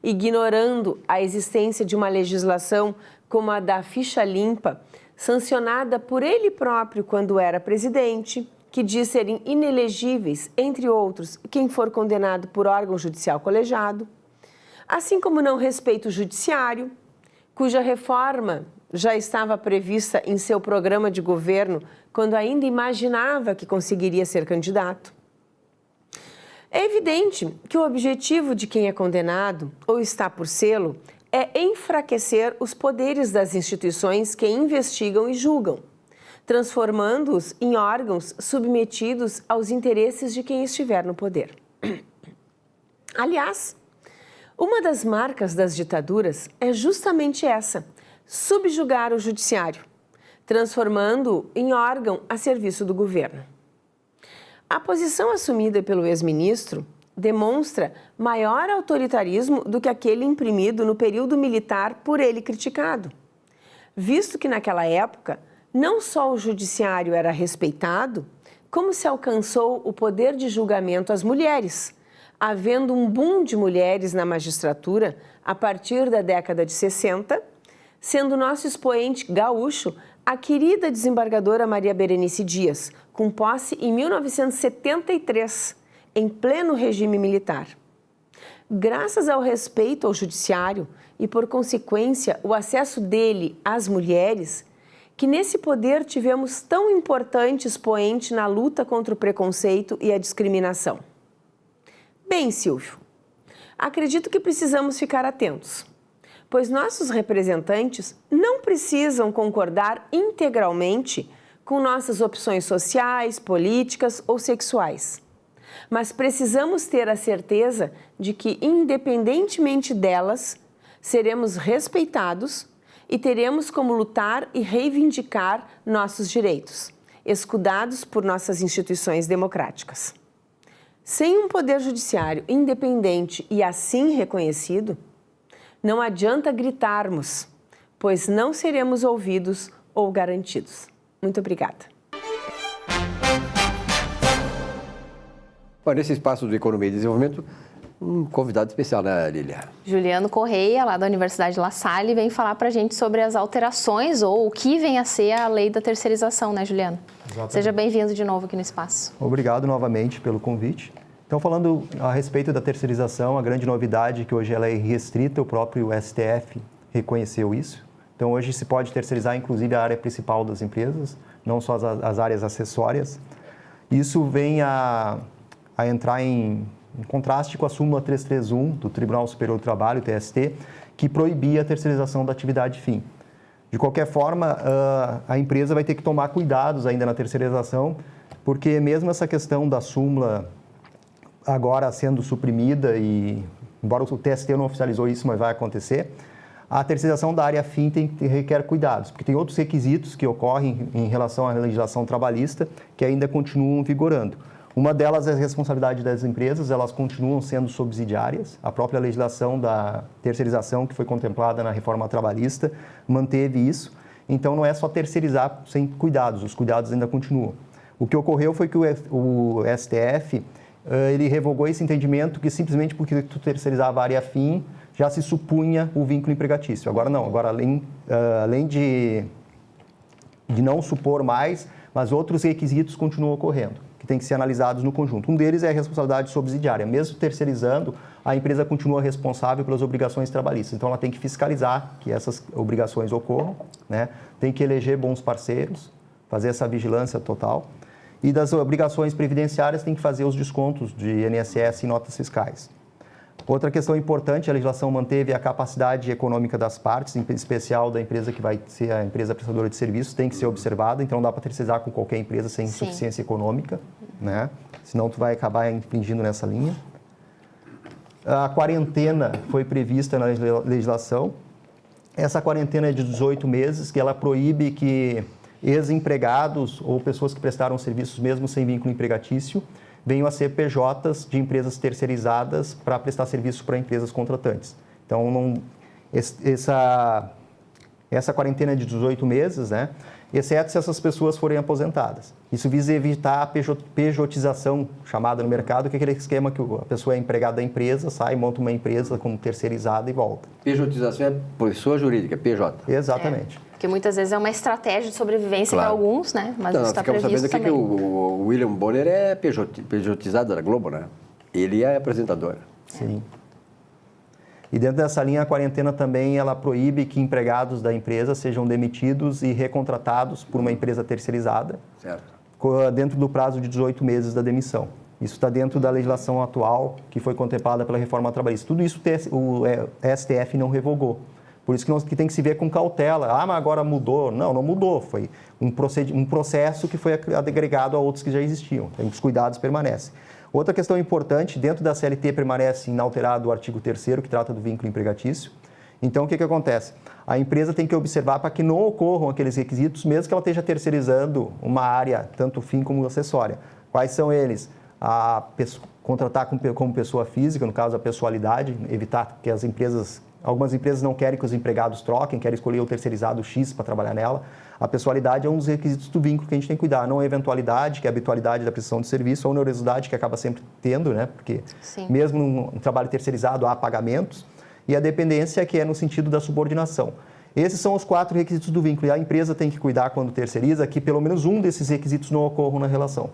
ignorando a existência de uma legislação como a da ficha limpa, sancionada por ele próprio quando era presidente, que diz serem inelegíveis, entre outros, quem for condenado por órgão judicial colegiado, assim como não respeita o judiciário, cuja reforma já estava prevista em seu programa de governo quando ainda imaginava que conseguiria ser candidato. É evidente que o objetivo de quem é condenado ou está por sê-lo é enfraquecer os poderes das instituições que investigam e julgam, transformando-os em órgãos submetidos aos interesses de quem estiver no poder. Aliás, uma das marcas das ditaduras é justamente essa: subjugar o judiciário, transformando-o em órgão a serviço do governo. A posição assumida pelo ex-ministro demonstra maior autoritarismo do que aquele imprimido no período militar por ele criticado, visto que naquela época não só o judiciário era respeitado, como se alcançou o poder de julgamento às mulheres, havendo um boom de mulheres na magistratura a partir da década de 60, sendo nosso expoente gaúcho a querida desembargadora Maria Berenice Dias, com posse em 1973, em pleno regime militar. Graças ao respeito ao judiciário e, por consequência, o acesso dele às mulheres, que nesse poder tivemos tão importante expoente na luta contra o preconceito e a discriminação. Bem, Silvio, acredito que precisamos ficar atentos, pois nossos representantes não precisam concordar integralmente com nossas opções sociais, políticas ou sexuais. Mas precisamos ter a certeza de que, independentemente delas, seremos respeitados e teremos como lutar e reivindicar nossos direitos, escudados por nossas instituições democráticas. Sem um poder judiciário independente e assim reconhecido, não adianta gritarmos, pois não seremos ouvidos ou garantidos. Muito obrigada. Bom, nesse espaço do Economia e Desenvolvimento, um convidado especial, né, Lília? Juliano Correia, lá da Universidade La Salle, vem falar para a gente sobre as alterações ou o que vem a ser a lei da terceirização, né, Juliano? Exatamente. Seja bem-vindo de novo aqui no espaço. Obrigado novamente pelo convite. Então, falando a respeito da terceirização, a grande novidade é que hoje ela é restrita, o próprio STF reconheceu isso. Então, hoje se pode terceirizar, inclusive, a área principal das empresas, não só as áreas acessórias. Isso vem a entrar em contraste com a súmula 331 do Tribunal Superior do Trabalho, TST, que proibia a terceirização da atividade fim. De qualquer forma, a empresa vai ter que tomar cuidados ainda na terceirização, porque mesmo essa questão da súmula agora sendo suprimida, e embora o TST não oficializou isso, mas vai acontecer, a terceirização da área fim requer cuidados, porque tem outros requisitos que ocorrem em relação à legislação trabalhista que ainda continuam vigorando. Uma delas é a responsabilidade das empresas, elas continuam sendo subsidiárias. A própria legislação da terceirização, que foi contemplada na reforma trabalhista, manteve isso. Então, não é só terceirizar sem cuidados, os cuidados ainda continuam. O que ocorreu foi que o STF ele revogou esse entendimento que simplesmente porque tu terceirizava a área fim, já se supunha o vínculo empregatício. Agora não, agora além de não supor mais, mas outros requisitos continuam ocorrendo, que têm que ser analisados no conjunto. Um deles é a responsabilidade subsidiária. Mesmo terceirizando, a empresa continua responsável pelas obrigações trabalhistas. Então, ela tem que fiscalizar que essas obrigações ocorram, né? Tem que eleger bons parceiros, fazer essa vigilância total. E das obrigações previdenciárias, tem que fazer os descontos de INSS e notas fiscais. Outra questão importante, a legislação manteve a capacidade econômica das partes, em especial da empresa que vai ser a empresa prestadora de serviços, tem que ser observada, então não dá para terceirizar com qualquer empresa sem suficiência econômica, né? Senão tu vai acabar infringindo nessa linha. A quarentena foi prevista na legislação. Essa quarentena é de 18 meses, que ela proíbe que ex-empregados ou pessoas que prestaram serviços mesmo sem vínculo empregatício venham a ser PJs de empresas terceirizadas para prestar serviços para empresas contratantes. Então, essa quarentena é de 18 meses, né? Exceto se essas pessoas forem aposentadas. Isso visa evitar a pejotização, chamada no mercado, que é aquele esquema que a pessoa é empregada da empresa, sai, monta uma empresa como terceirizada e volta. Pejotização é pessoa jurídica, PJ. Exatamente. Porque muitas vezes é uma estratégia de sobrevivência para alguns, né? Mas isso está previsto sabendo também. Que o William Bonner é pejotizado da Globo, né? Ele é apresentador. Sim. E dentro dessa linha, a quarentena também ela proíbe que empregados da empresa sejam demitidos e recontratados por uma empresa terceirizada, certo, dentro do prazo de 18 meses da demissão. Isso está dentro da legislação atual que foi contemplada pela reforma trabalhista. Tudo isso o STF não revogou. Por isso que tem que se ver com cautela. Ah, mas agora mudou. Não, não mudou. Foi um processo que foi agregado a outros que já existiam. Então, os cuidados permanecem. Outra questão importante, dentro da CLT permanece inalterado o artigo 3º, que trata do vínculo empregatício. Então, o que acontece? A empresa tem que observar para que não ocorram aqueles requisitos, mesmo que ela esteja terceirizando uma área, tanto fim como acessória. Quais são eles? Contratar como pessoa física, no caso a pessoalidade, evitar que algumas empresas não querem que os empregados troquem, querem escolher o terceirizado X para trabalhar nela. A pessoalidade é um dos requisitos do vínculo que a gente tem que cuidar, não a eventualidade, que é a habitualidade da prestação de serviço, a onerosidade, que acaba sempre tendo, né? Porque mesmo num trabalho terceirizado há pagamentos, e a dependência, que é no sentido da subordinação. Esses são os 4 requisitos do vínculo, e a empresa tem que cuidar quando terceiriza que pelo menos um desses requisitos não ocorram na relação.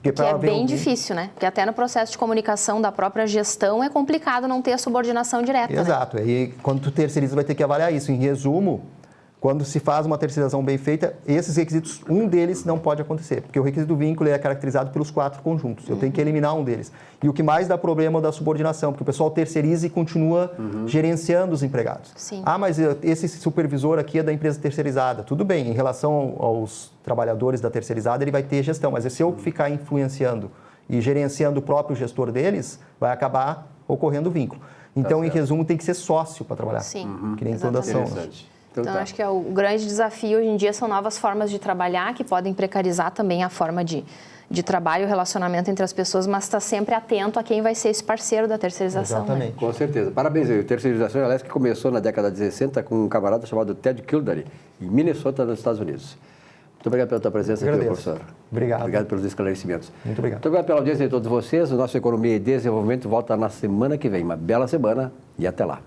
Que é bem difícil, né? Porque até no processo de comunicação da própria gestão é complicado não ter a subordinação direta. Exato. Né? E quando tu terceiriza, vai ter que avaliar isso. Em resumo, quando se faz uma terceirização bem feita, esses requisitos, um deles não pode acontecer, porque o requisito do vínculo é caracterizado pelos 4 conjuntos. Eu tenho que eliminar um deles. E o que mais dá problema é o da subordinação, porque o pessoal terceiriza e continua gerenciando os empregados. Sim. Ah, mas esse supervisor aqui é da empresa terceirizada. Tudo bem, em relação aos trabalhadores da terceirizada, ele vai ter gestão, mas se eu ficar influenciando e gerenciando o próprio gestor deles, vai acabar ocorrendo vínculo. Então, em resumo, tem que ser sócio para trabalhar. Sim, que nem toda ação. Então, acho que o grande desafio hoje em dia são novas formas de trabalhar, que podem precarizar também a forma de trabalho, o relacionamento entre as pessoas, mas está sempre atento a quem vai ser esse parceiro da terceirização. Exatamente. Né? Com certeza. Parabéns aí. Terceirização, aliás, que começou na década de 60 com um camarada chamado Ted Kildare, em Minnesota, nos Estados Unidos. Muito obrigado pela tua presença aqui, professor. Obrigado. Obrigado pelos esclarecimentos. Muito obrigado. Muito obrigado pela audiência de todos vocês. O nosso Economia e Desenvolvimento volta na semana que vem. Uma bela semana e até lá.